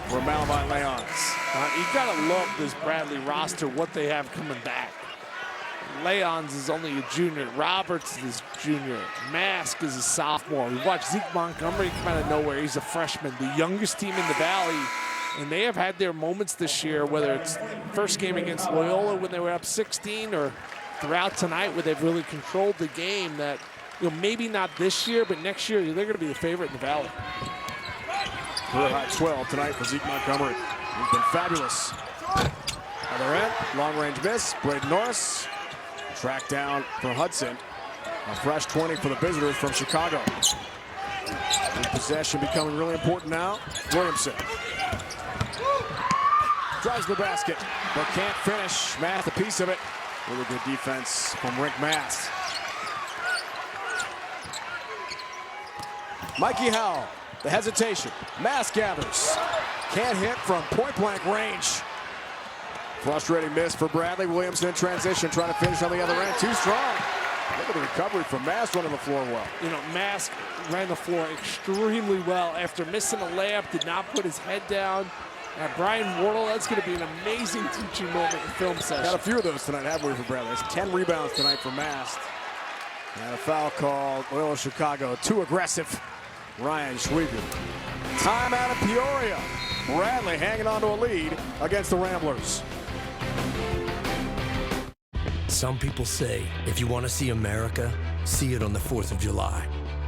for Malvine Leons. You gotta love this Bradley roster, what they have coming back. Leons is only a junior. Roberts is a junior. Mask is a sophomore. We watched Zeke Montgomery come out of nowhere. He's a freshman, the youngest team in the Valley. And they have had their moments this year, whether it's first game against Loyola when they were up 16 or throughout tonight where they've really controlled the game that, you know, maybe not this year, but next year they're going to be the favorite in the Valley. Career high 12 tonight for Zeke Montgomery. He's been fabulous. Other end, long range miss. Braden Norris tracked down for Hudson. A fresh 20 for the visitors from Chicago. Good possession becoming really important now. Williamson drives the basket, but can't finish. Math a piece of it. Really good defense from Rick Mass. Mikey Howell, the hesitation. Mass gathers. Can't hit from point-blank range. Frustrating miss for Bradley. Williamson in transition, trying to finish on the other end. Too strong. Look at the recovery from Mass running the floor well. You know, Mass ran the floor extremely well after missing a layup, did not put his head down. Now, Brian Wardle, that's going to be an amazing teaching moment in film session. Got a few of those tonight, haven't we, for Bradley? It's 10 rebounds tonight for Mast. And a foul called. Loyola Chicago, too aggressive. Ryan Schwieger. Timeout of Peoria. Bradley hanging on to a lead against the Ramblers. Some people say if you want to see America, see it on the 4th of July.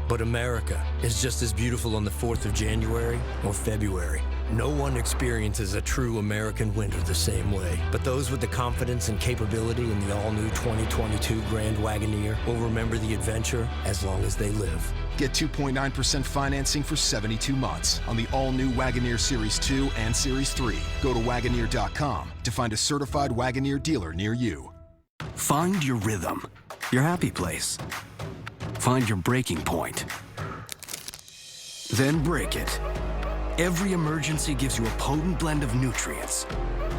But America is just as beautiful on the 4th of January or February. No one experiences a true American winter the same way, but those with the confidence and capability in the all-new 2022 Grand Wagoneer will remember the adventure as long as they live. Get 2.9% financing for 72 months on the all-new Wagoneer Series 2 and Series 3. Go to Wagoneer.com to find a certified Wagoneer dealer near you. Find your rhythm, your happy place. Find your breaking point. Then break it. Every emergency gives you a potent blend of nutrients,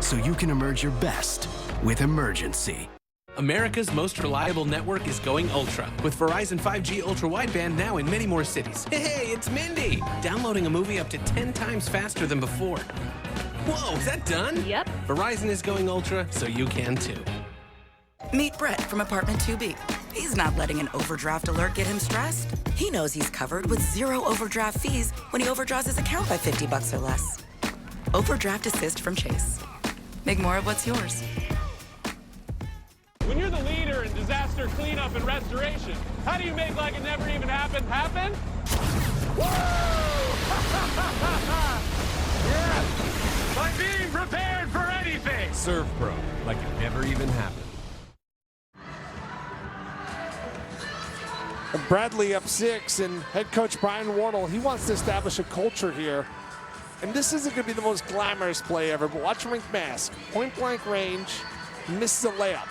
so you can emerge your best with Emergency. America's most reliable network is going ultra, with Verizon 5G Ultra Wideband now in many more cities. Hey, it's Mindy! Downloading a movie up to 10 times faster than before. Whoa, is that done? Yep. Verizon is going ultra, so you can too. Meet Brett from Apartment 2B. He's not letting an overdraft alert get him stressed. He knows he's covered with 0 overdraft fees when he overdraws his account by $50 or less. Overdraft Assist from Chase. Make more of what's yours. When you're the leader in disaster cleanup and restoration, how do you make like it never even happened happen? Woo! Yeah! By being prepared for anything! Serve Pro, like it never even happened. Bradley up 6, and head coach Brian Wardle, he wants to establish a culture here. And this isn't going to be the most glamorous play ever, but watch Rink Mask. Point-blank range, misses a layup.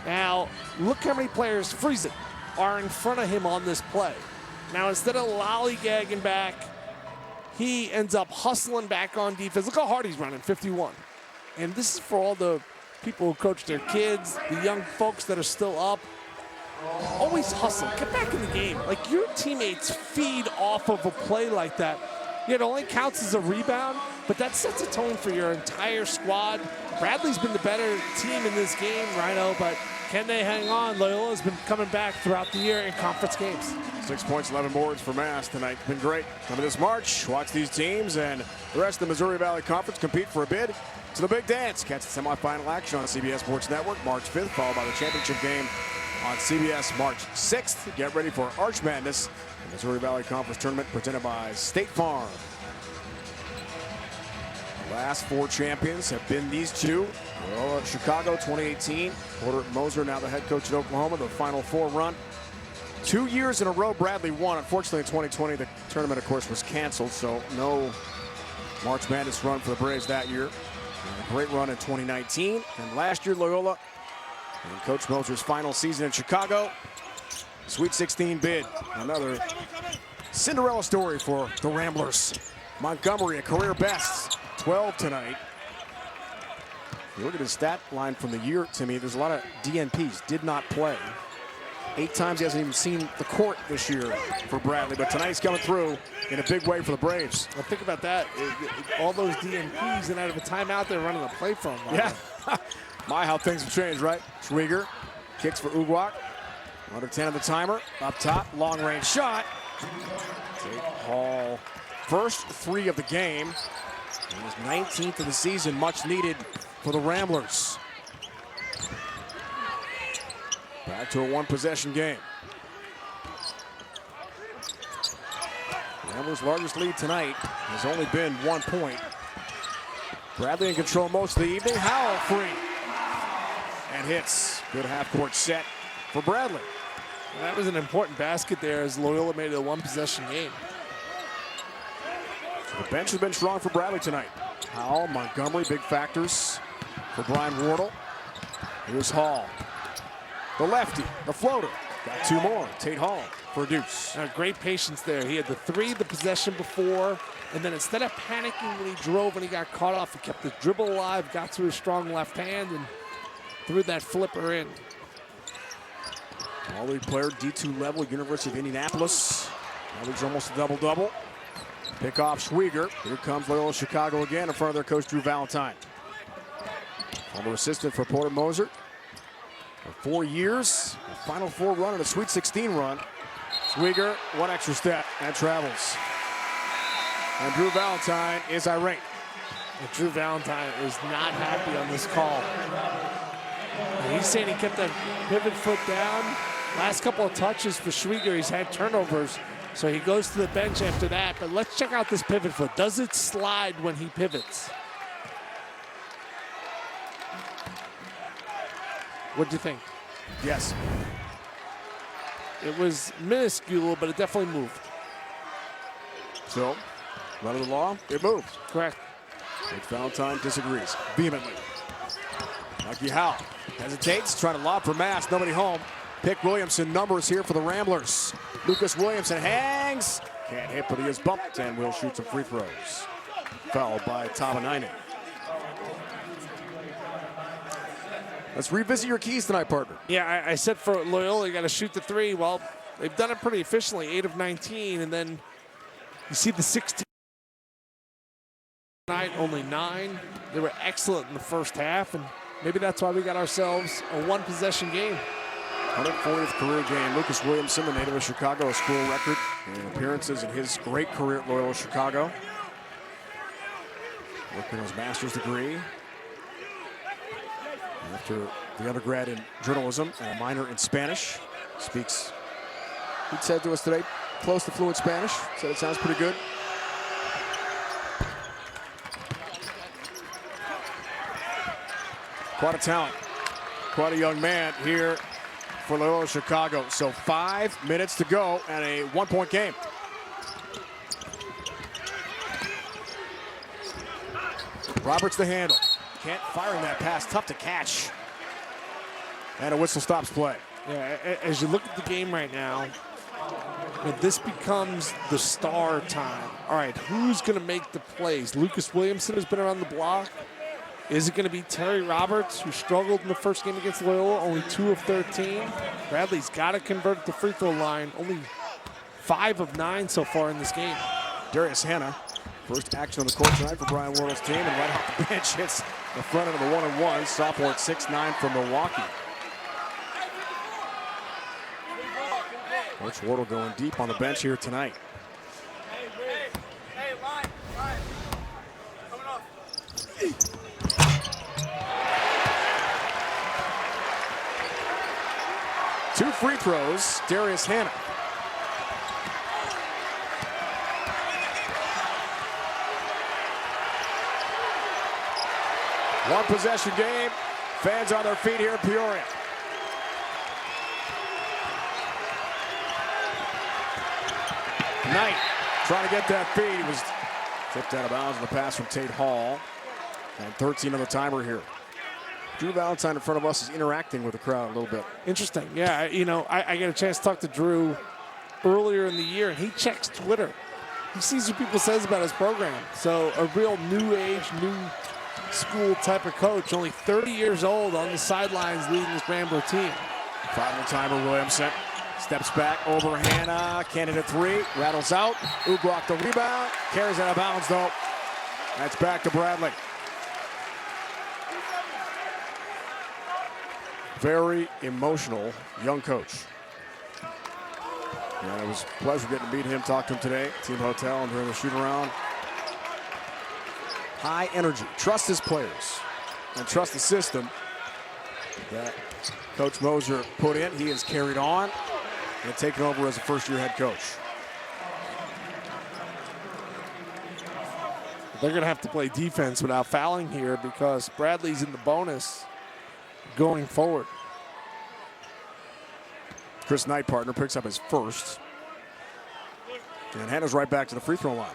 Now, look how many players, Friesen, are in front of him on this play. Now, instead of lollygagging back, he ends up hustling back on defense. Look how hard he's running, 51. And this is for all the people who coach their kids, the young folks that are still up. Always hustle, get back in the game. Like, your teammates feed off of a play like that. Yeah, it only counts as a rebound, but that sets a tone for your entire squad. Bradley's been the better team in this game, Rhino, but can they hang on? Loyola's been coming back throughout the year in conference games. 6 points, 11 boards for Mass tonight. Been great. Coming this March, watch these teams and the rest of the Missouri Valley Conference compete for a bid to the big dance. Catch the semifinal action on CBS Sports Network March 5th, followed by the championship game on CBS March 6th. Get ready for Arch Madness, the Missouri Valley Conference Tournament presented by State Farm. The last 4 champions have been these two. Loyola Chicago 2018. Porter Moser now the head coach at Oklahoma. The Final 4 run. 2 years in a row Bradley won. Unfortunately in 2020 the tournament of course was canceled, so no March Madness run for the Braves that year. And a great run in 2019. And last year Loyola in Coach Moser's final season in Chicago. Sweet 16 bid. Another Cinderella story for the Ramblers. Montgomery, a career best. 12 tonight. You look at his stat line from the year, Timmy, there's a lot of DNPs, did not play. 8 times he hasn't even seen the court this year for Bradley, but tonight he's coming through in a big way for the Braves. Well, think about that. All those DNPs, and out of a timeout, they're running a play from. Yeah. My, how things have changed, right? Schwieger kicks for Uguak. Under 10 of the timer. Up top, long range shot. Tate Hall, first 3 of the game. And his 19th of the season, much needed for the Ramblers. Back to a 1-possession game. Ramblers' largest lead tonight has only been 1 point. Bradley in control most of the evening. Howell free. And hits. Good half-court set for Bradley. And that was an important basket there as Loyola made it a 1-possession game. So the bench has been strong for Bradley tonight. Howell, Montgomery, big factors for Brian Wardle. Here's Hall. The lefty, the floater. Got 2 more. Tate Hall for a deuce. Great patience there. He had the 3 the possession before, and then instead of panicking when he drove and he got caught off, he kept the dribble alive, got to his strong left hand, and threw that flipper in. All-league player, D2 level, University of Indianapolis. Average almost a double-double. Pick off Schwieger. Here comes Loyola Chicago again in front of their coach, Drew Valentine. Former assistant for Porter Moser. For 4 years, a Final Four run and a Sweet 16 run. Schwieger, 1 extra step, and travels. And Drew Valentine is irate. And Drew Valentine is not happy on this call. And he's saying he kept that pivot foot down. Last couple of touches for Schwieger, he's had turnovers, so he goes to the bench after that. But let's check out this pivot foot. Does it slide when he pivots? What'd you think? Yes. It was minuscule, but it definitely moved. So, run of the law, it moved. Correct. Coach Valentine disagrees vehemently. Lucky Howell hesitates, trying to lob for Mass, nobody home. Pick Williamson numbers here for the Ramblers. Lucas Williamson hangs. Can't hit, but he is bumped and will shoot some free throws. Fouled by Tabanainen. Let's revisit your keys tonight, partner. Yeah, I said for Loyola, you got to shoot the 3. Well, they've done it pretty efficiently, 8 of 19, and then you see the 16 tonight, only 9. They were excellent in the first half, and maybe that's why we got ourselves a 1-possession game. 140th career game. Lucas Williamson, the native of Chicago, a school record in appearances in his great career at Loyola Chicago. Working on his master's degree. After the undergrad in journalism and a minor in Spanish. Speaks, he said to us today, close to fluent Spanish. Said it sounds pretty good. Quite a talent. Quite a young man here for Loyola Chicago. So 5 minutes to go and a 1-point game. Roberts the handle. Can't fire in that pass, tough to catch. And a whistle stops play. Yeah, as you look at the game right now, this becomes the star time. All right, who's going to make the plays? Lucas Williamson has been around the block. Is it going to be Terry Roberts, who struggled in the first game against Loyola, only 2 of 13? Bradley's got to convert at the free throw line, only 5 of 9 so far in this game. Darius Hannah, first action on the court tonight for Brian Wardle's team, and right off the bench hits the front end of the 1-on-1, sophomore at 6'9" from Milwaukee. Coach Wardle going deep on the bench here tonight. Two free throws, Darius Hannah. One possession game. Fans on their feet here in Peoria. Knight trying to get that feed. He was tipped out of bounds on the pass from Tate Hall. And 13 on the timer here. Drew Valentine in front of us is interacting with the crowd a little bit. Interesting. Yeah, you know, I got a chance to talk to Drew earlier in the year, and he checks Twitter. He sees what people says about his program. So a real new age, new school type of coach, only 30 years old, on the sidelines leading this Rambler team. Final timer, Williamson. Steps back over Hannah. Can't hit a three. Rattles out. Ugwak the rebound. Carries it out of bounds, though. That's back to Bradley. Very emotional young coach. Yeah, it was a pleasure getting to meet him, talk to him today. Team hotel and during the shoot around. High energy. Trust his players and trust the system that Coach Moser put in. He has carried on and taken over as a first-year head coach. They're going to have to play defense without fouling here because Bradley's in the bonus going forward. Chris Knight, partner, picks up his first. And Hannah's right back to the free throw line.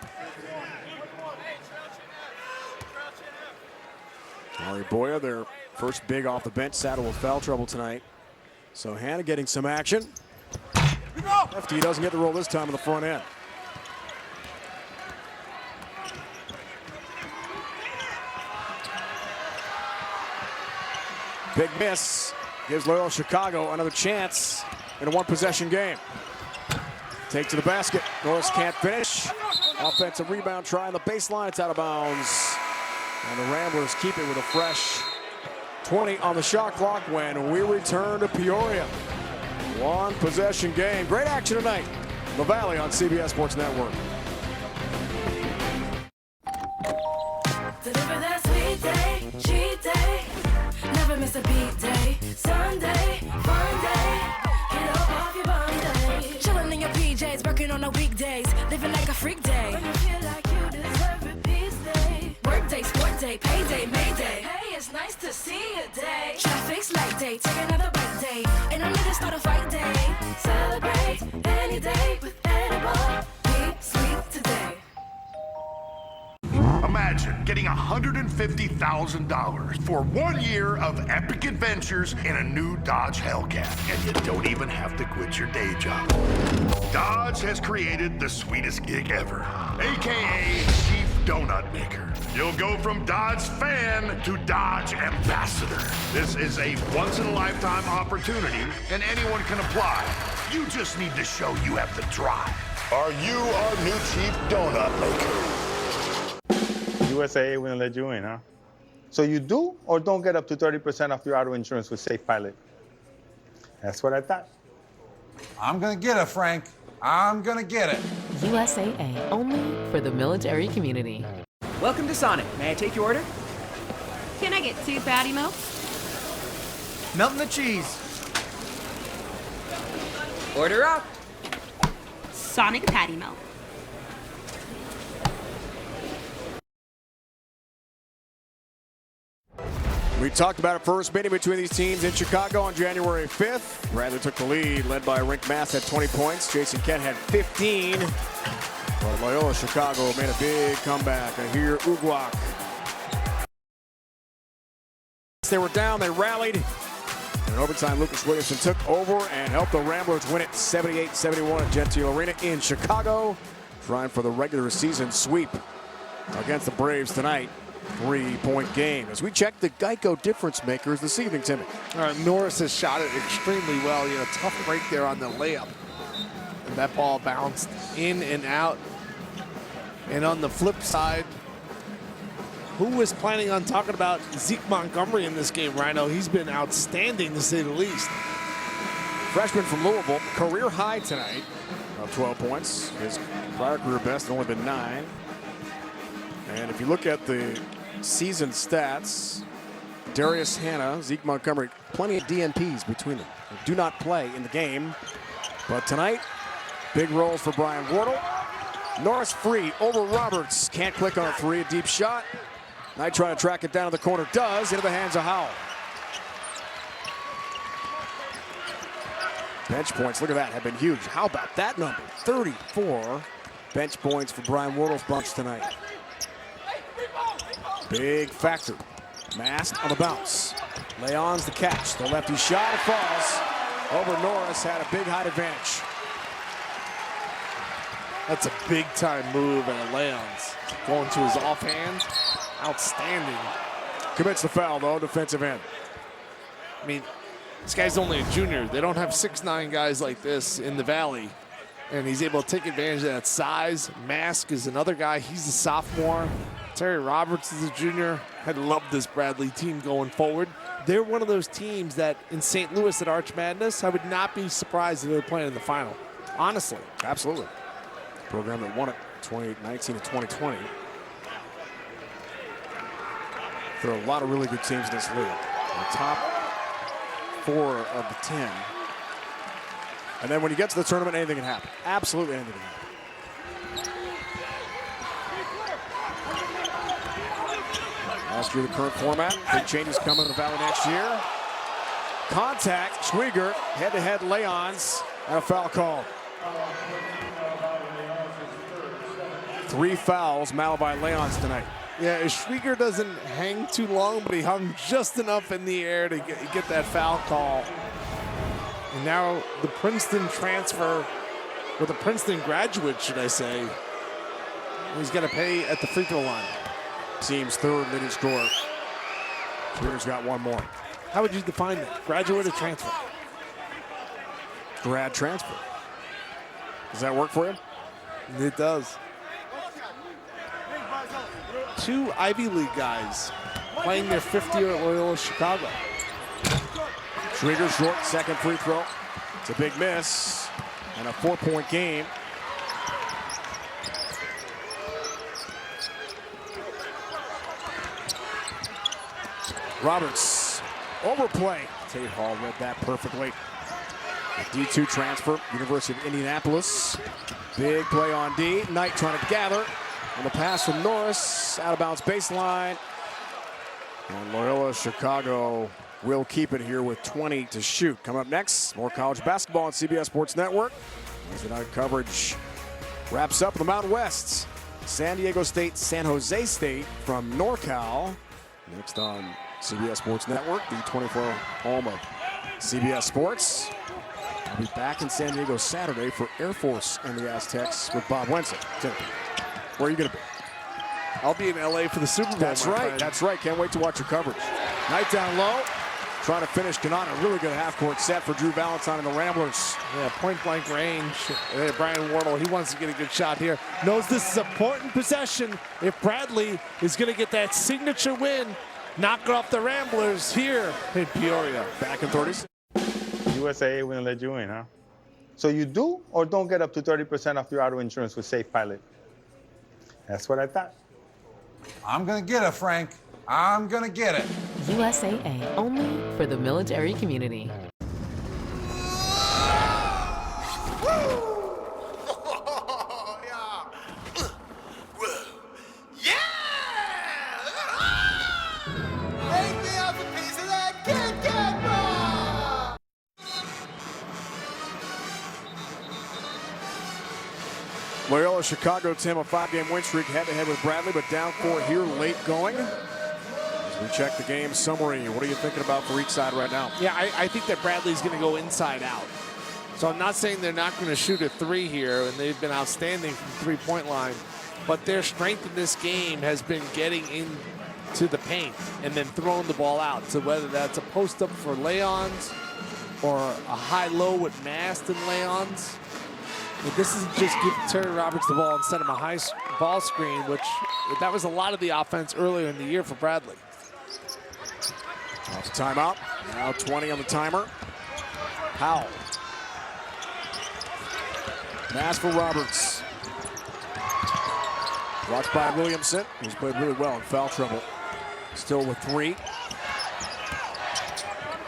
Ari Boya, their first big off the bench, saddled with foul trouble tonight. So Hannah getting some action. Lefty doesn't get the roll this time on the front end. Big miss. Gives Loyola Chicago another chance in a one-possession game. Take to the basket. Norris can't finish. Offensive rebound try on the baseline. It's out of bounds. And the Ramblers keep it with a fresh 20 on the shot clock when we return to Peoria. One-possession game. Great action tonight. The Valley on CBS Sports Network. Deliver that sweet day, cheat day. Never miss a beat day. Sunday, fun day. Get up off your bum day. Chilling in your PJs, working on the weekdays. Living like a freak day. When you feel like you deserve a peace day. Work day, sport day, payday, mayday. Hey, it's nice to see you day. Traffic's light day, take another bite day. And I'm ready to start a fight day. Celebrate any day with edible. Be sweet today. Imagine getting $150,000 for 1 year of epic adventures in a new Dodge Hellcat, and you don't even have to quit your day job. Dodge has created the sweetest gig ever, aka Chief Donut Maker. You'll go from Dodge fan to Dodge ambassador. This is a once-in-a-lifetime opportunity, and anyone can apply. You just need to show you have the drive. Are you our new Chief Donut Maker? USAA wouldn't let you in, huh? So you do or don't get up to 30% off your auto insurance with Safe Pilot? That's what I thought. I'm gonna get it, Frank. I'm gonna get it. USAA, only for the military community. Welcome to Sonic. May I take your order? Can I get 2 patty melts? Melting the cheese. Order up. Sonic patty melt. We talked about it first meeting between these teams in Chicago on January 5th. Bradley took the lead, led by Rink Mass at 20 points. Jason Kent had 15. But Loyola Chicago made a big comeback. And here, Ugwak. They were down, they rallied. In overtime, Lucas Williamson took over and helped the Ramblers win it 78-71 at Gentile Arena in Chicago. Trying for the regular season sweep against the Braves tonight. 3-point game. As we check the Geico difference makers this evening, Timmy. All right, Norris has shot it extremely well. You know, tough break there on the layup. And that ball bounced in and out. And on the flip side, who was planning on talking about Zeke Montgomery in this game, Rhino? He's been outstanding, to say the least. Freshman from Louisville, career high tonight of 12 points. His prior career best had only been 9. And if you look at the season stats, Darius Hannah, Zeke Montgomery, plenty of DNPs between them. They do not play in the game. But tonight, big roles for Brian Wardle. Norris free over Roberts. Can't click on a three, a deep shot. Knight trying to track it down in the corner. Does, into the hands of Howell. Bench points, look at that, have been huge. How about that number? 34 bench points for Brian Wardle's bunch tonight. Big factor. Mast on the bounce. Leon's the catch. The lefty shot, it falls. Over Norris, had a big height advantage. That's a big time move, and Leon's going to his offhand. Outstanding Commits the foul, though, defensive end. I mean, this guy's only a junior. They don't have 6'9" guys like this in the Valley. And he's able to take advantage of that size. Mask is another guy. He's a sophomore. Terry Roberts is a junior. I love this Bradley team going forward. They're one of those teams that in St. Louis at Arch Madness, I would not be surprised if they were playing in the final. Honestly. Absolutely. The program that won it 2019 and 2020. There are a lot of really good teams in this league. The top 4 of the 10. And then when you get to the tournament, anything can happen. Absolutely anything can happen. Last year, the current format. Big changes coming in the Valley next year. Contact. Schwieger, head-to-head Leons, and a foul call. 3 fouls, Malachi Leons tonight. Yeah, Schwieger doesn't hang too long, but he hung just enough in the air to get that foul call. And now the Princeton transfer, or the Princeton graduate, should I say, he's going to pay at the free throw line. Team's third leading scorer. Schwieger's got one more. How would you define that? Graduate or transfer? Grad transfer. Does that work for you? It does. 2 Ivy League guys playing their 5th year at Loyola Chicago. Schwieger short, second free throw. It's a big miss and a 4-point game. Roberts, overplay. Tate Hall read that perfectly. A D2 transfer, University of Indianapolis. Big play on D. Knight trying to gather. On the pass from Norris, out of bounds baseline. And Loyola Chicago will keep it here with 20 to shoot. Coming up next, more college basketball on CBS Sports Network. As the night coverage wraps up in the Mountain West. San Diego State, San Jose State from NorCal. Next on CBS Sports Network, the 24-hour home of CBS Sports. I'll be back in San Diego Saturday for Air Force and the Aztecs with Bob Wenzel. Where are you going to be? I'll be in LA for the Super Bowl. That's right. Friend. That's right. Can't wait to watch your coverage. Knight down low. Trying to finish Kanata. Really good half-court set for Drew Valentine and the Ramblers. Yeah, point-blank range. Brian Wardle, he wants to get a good shot here. Knows this is an important possession. If Bradley is going to get that signature win, knock off the Ramblers here in Peoria. Back in 30s. USAA wouldn't let you in, huh? So you do or don't get up to 30% off your auto insurance with Safe Pilot? That's what I thought. I'm going to get it, Frank. I'm going to get it. USAA, only for the military community. Loyola Chicago, Tim, a 5-game win streak head-to-head with Bradley, but down 4 here late going. As we check the game summary, what are you thinking about for each side right now? Yeah, I think that Bradley's going to go inside out. So I'm not saying they're not going to shoot a 3 here, and they've been outstanding from the three-point line, but their strength in this game has been getting into the paint and then throwing the ball out. So whether that's a post-up for Leons or a high-low with Mast and Leons, this isn't just give Terry Roberts the ball and send him a high ball screen, which that was a lot of the offense earlier in the year for Bradley. Off the timeout. Now 20 on the timer. Powell. Pass for Roberts. Watched by Williamson, who's played really well in foul trouble. Still with 3.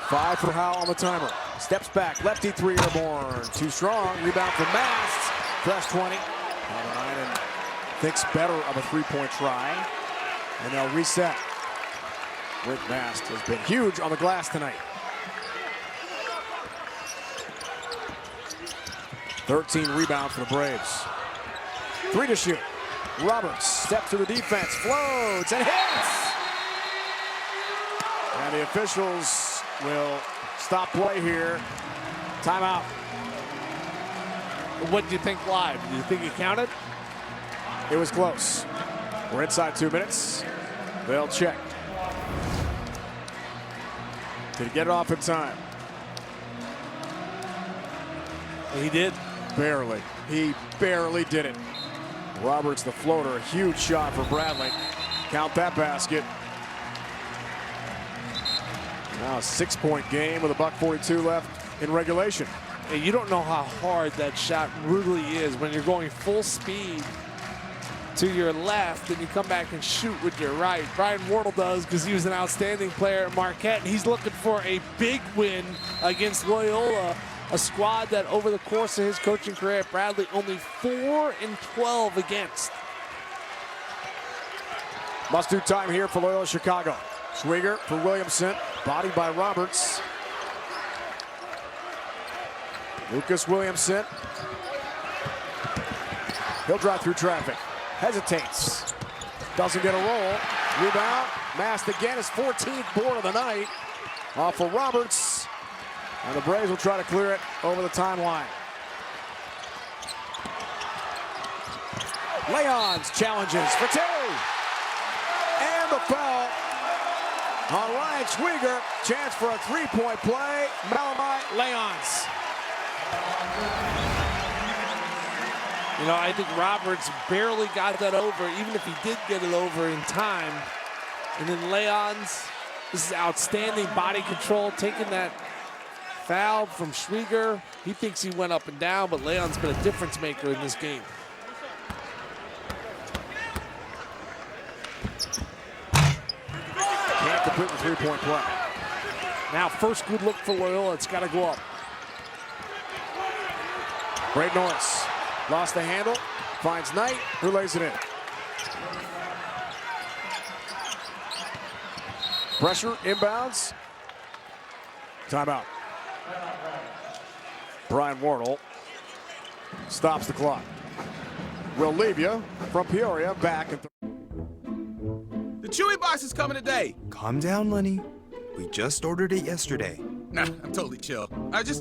5 for Howell on the timer. Steps back, lefty 3 airborne. Too strong, rebound for Mast. Fresh 20. And thinks better of a 3-point try. And they'll reset. Rick Mast has been huge on the glass tonight. 13 rebounds for the Braves. 3 to shoot. Roberts steps to the defense, floats, and hits! And the officials will stop play here. Timeout. What did you think live? Did you think it counted? It was close. We're inside 2 minutes. They'll check. Did he get it off in time? He did. Barely. He barely did it. Roberts, the floater, a huge shot for Bradley. Count that basket. Now a 6-point game with $1:42 left in regulation. And you don't know how hard that shot really is when you're going full speed to your left and you come back and shoot with your right. Brian Wardle does because he was an outstanding player at Marquette, and he's looking for a big win against Loyola, a squad that over the course of his coaching career at Bradley only 4-12 against. Must-do time here for Loyola Chicago. Schwieger for Williamson, bodied by Roberts. Lucas Williamson. He'll drive through traffic. Hesitates. Doesn't get a roll. Rebound. Mast again, his 14th board of the night. Off for Roberts. And the Braves will try to clear it over the timeline. Leons challenges for two. And the foul on Ryan Schwieger. Chance for a three-point play. Malamai Leons. You know, I think Roberts barely got that over, even if he did get it over in time. And then Leons, this is outstanding body control, taking that foul from Schwieger. He thinks he went up and down, but Leon's been a difference maker in this game. Can't complete the three-point play. Now, first good look for Loyola. It's got to go up. Braden Norris lost the handle, finds Knight, who lays it in. Pressure, inbounds. Timeout. Brian Wardle stops the clock. We'll leave you from Peoria back in The Chewy box is coming today. Calm down, Lenny. We just ordered it yesterday. Nah, I'm totally chill.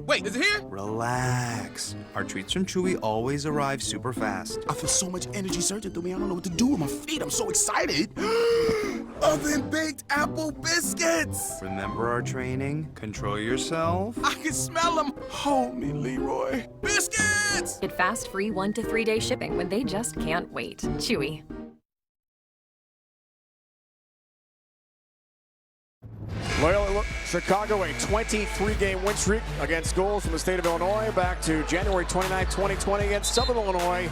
Wait, is it here? Relax. Our treats from Chewy always arrive super fast. I feel so much energy surging through me. I don't know what to do with my feet. I'm so excited. Oven-baked apple biscuits. Remember our training? Control yourself. I can smell them. Hold me, Leroy. Biscuits! Get fast, free 1 to 3 day shipping when they just can't wait. Chewy. Loyola Chicago, a 23-game win streak against schools from the state of Illinois back to January 29, 2020 against Southern Illinois.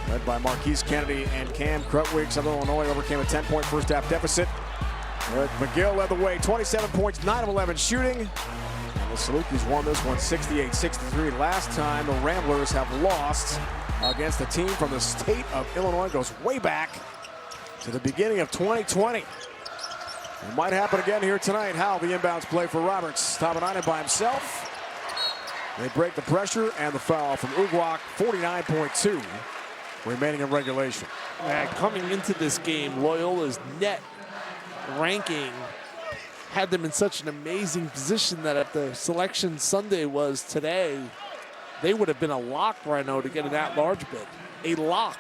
Led by Marquise Kennedy and Cam Krutwig. Southern Illinois overcame a 10-point first-half deficit. Eric McGill led the way, 27 points, 9 of 11 shooting. And the Salukis won this one 68-63. Last time the Ramblers have lost against a team from the state of Illinois. Goes way back to the beginning of 2020. It might happen again here tonight. Howell, the inbounds play for Roberts. Tabanainen by himself. They break the pressure and the foul from Ugwak. 49.2 remaining in regulation. Coming into this game, Loyola's net ranking had them in such an amazing position that if the selection Sunday was today, they would have been a lock right now to get an at-large bid. A lock.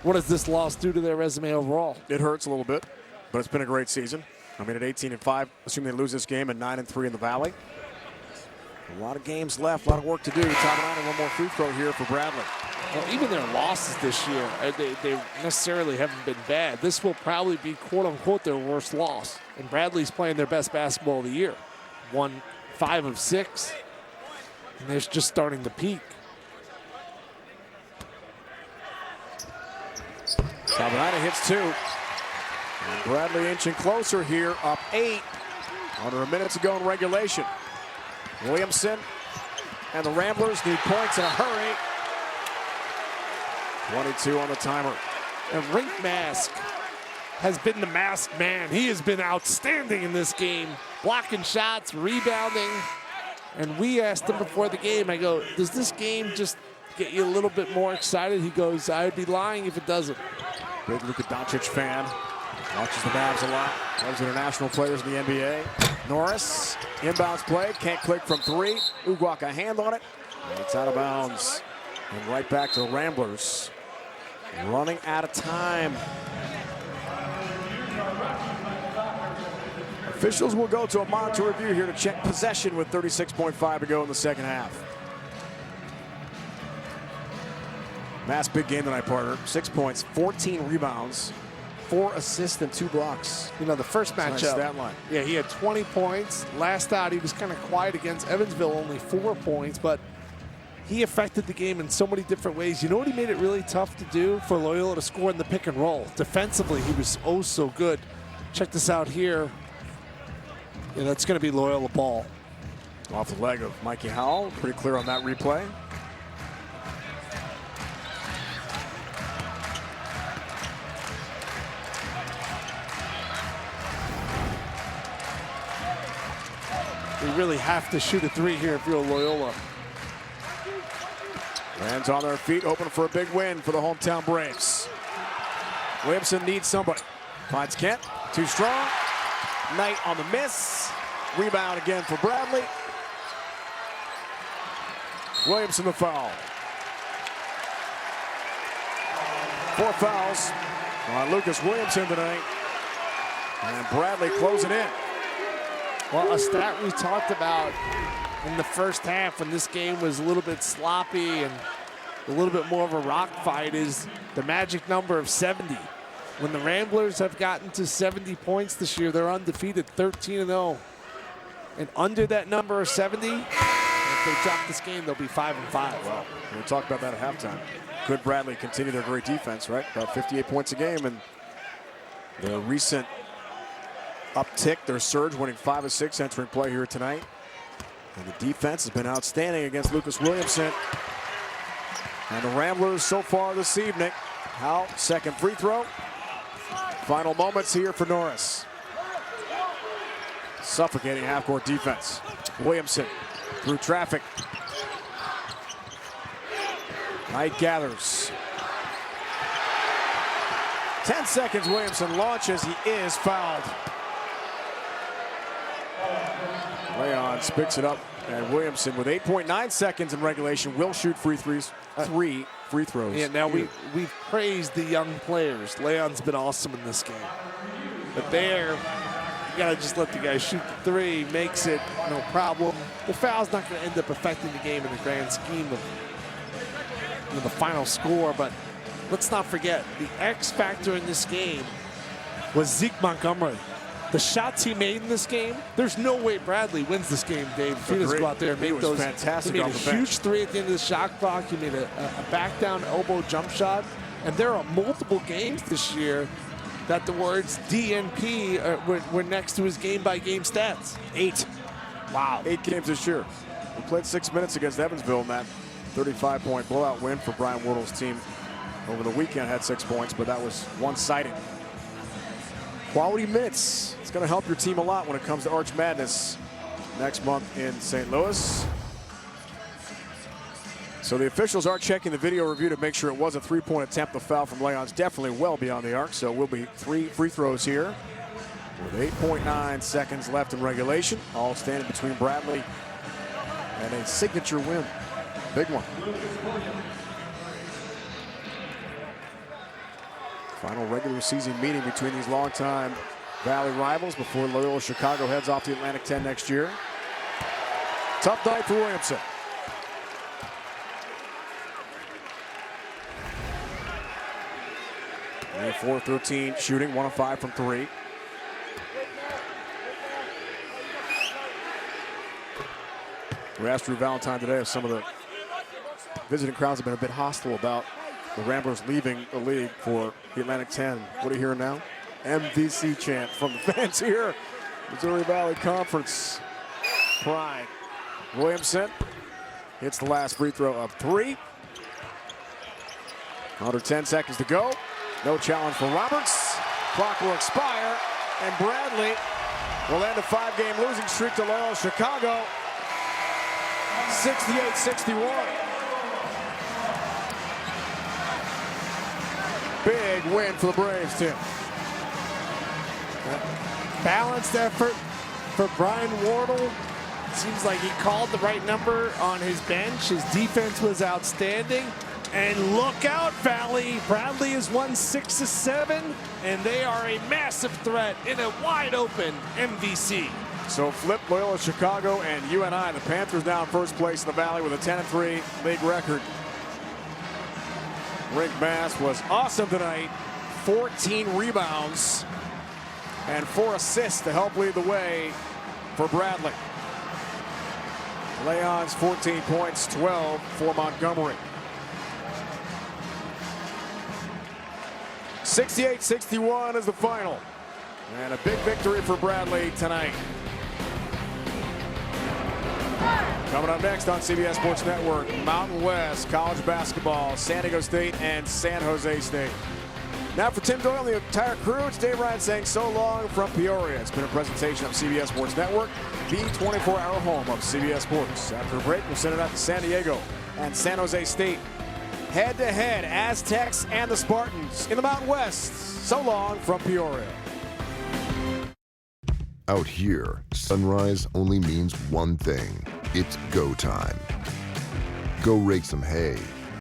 What does this loss do to their resume overall? It hurts a little bit, but it's been a great season. I mean, at 18-5, assuming they lose this game, and 9-3 in the Valley. A lot of games left, a lot of work to do. Tabanainen, one more free throw here for Bradley. Well, even their losses this year, they necessarily haven't been bad. This will probably be, quote-unquote, their worst loss. And Bradley's playing their best basketball of the year. Won 5 of 6, and they're just starting to peak. Tabanainen hits 2. And Bradley inching closer here, up 8. Under a minute to go in regulation. Williamson and the Ramblers need points in a hurry. 22 on the timer. And Rink Mask has been the masked man. He has been outstanding in this game, blocking shots, rebounding. And we asked him before the game, I go, does this game just get you a little bit more excited? He goes, I'd be lying if it doesn't. Big Luka Doncic fan. Watches the Mavs a lot. Loves international players in the NBA. Norris, inbounds play, can't click from 3. Ugwak a hand on it. And it's out of bounds. And right back to the Ramblers. Running out of time. Officials will go to a monitor review here to check possession with 36.5 to go in the second half. Mass big game tonight, partner. 6 points, 14 rebounds, 4 assists, and 2 blocks. You know, the first matchup, nice stat line. Yeah, he had 20 points. Last out, he was kind of quiet against Evansville, only 4 points, but he affected the game in so many different ways. You know what he made it really tough to do? For Loyola to score in the pick and roll. Defensively, he was oh so good. Check this out here. Yeah, that's going to be Loyola ball. Off the leg of Mikey Howell. Pretty clear on that replay. You really have to shoot a 3 here if you're Loyola. Rams on their feet, hoping for a big win for the hometown Braves. Williamson needs somebody. Finds Kent, too strong. Knight on the miss. Rebound again for Bradley. Williamson the foul. 4 fouls on Lucas Williamson tonight. And Bradley closing in. Well, a stat we talked about in the first half when this game was a little bit sloppy and a little bit more of a rock fight is the magic number of 70. When the Ramblers have gotten to 70 points this year, they're undefeated, 13-0. And under that number of 70, if they drop this game, they'll be 5-5. Well, we'll talk about that at halftime. Could Bradley continue their great defense, right? About 58 points a game, and the recent uptick, their surge, winning 5 of 6 entering play here tonight. And the defense has been outstanding against Lucas Williamson. And the Ramblers so far this evening. Howell, second free throw. Final moments here for Norris. Suffocating half-court defense. Williamson through traffic. Knight gathers. 10 seconds, Williamson launches. He is fouled. Leons picks it up, and Williamson with 8.9 seconds in regulation will shoot 3 free throws. Yeah, now we've praised the young players. Leon's been awesome in this game. But there, you gotta just let the guy shoot the 3, makes it no problem. The foul's not gonna end up affecting the game in the grand scheme of the final score, but let's not forget, the X factor in this game was Zeke Montgomery. The shots he made in this game, there's no way Bradley wins this game, Dave. If he doesn't go out there and make those. Fantastic. He made a huge 3 at the end of the shot clock. He made a back down elbow jump shot. And there are multiple games this year that the words DNP were next to his game-by-game stats. 8. Wow. 8 games this year. We played 6 minutes against Evansville in that 35-point blowout win for Brian Wardle's team. Over the weekend had 6 points, but that was one-sided. Quality minutes. It's going to help your team a lot when it comes to Arch Madness next month in St. Louis. So the officials are checking the video review to make sure it was a 3-point attempt. The foul from Leon's definitely well beyond the arc, so will be 3 free throws here with 8.9 seconds left in regulation. All standing between Bradley and a signature win. Big one. Final regular season meeting between these longtime Valley rivals before Loyola Chicago heads off to Atlantic 10 next year. Tough night for Williamson. And 4-13 shooting, 1 of 5 from 3. We asked Drew Valentine today if some of the visiting crowds have been a bit hostile about the Ramblers leaving the league for the Atlantic 10. What are you hearing now? MVC chant from the fans here. Missouri Valley Conference pride. Williamson hits the last free throw of 3. Under 10 seconds to go. No challenge for Roberts. Clock will expire, and Bradley will end a 5-game losing streak to Loyola Chicago. 68-61. Big win for the Braves, Tim. Balanced effort for Brian Wardle. Seems like he called the right number on his bench. His defense was outstanding. And look out, Valley. Bradley has won 6 of 7, and they are a massive threat in a wide open MVC. So flip Loyola Chicago and UNI. The Panthers now in first place in the Valley with a 10-3 league record. Rick Bass was awesome tonight. 14 rebounds and 4 assists to help lead the way for Bradley. Leon's 14 points, 12 for Montgomery. 68-61 is the final. And a big victory for Bradley tonight. Coming up next on CBS Sports Network, Mountain West College Basketball, San Diego State and San Jose State. Now for Tim Doyle and the entire crew, it's Dave Ryan saying so long from Peoria. It's been a presentation of CBS Sports Network, the 24-hour home of CBS Sports. After a break, we'll send it out to San Diego and San Jose State. Head-to-head, Aztecs and the Spartans in the Mountain West. So long from Peoria. Out here, sunrise only means one thing. It's go time. Go rake some hay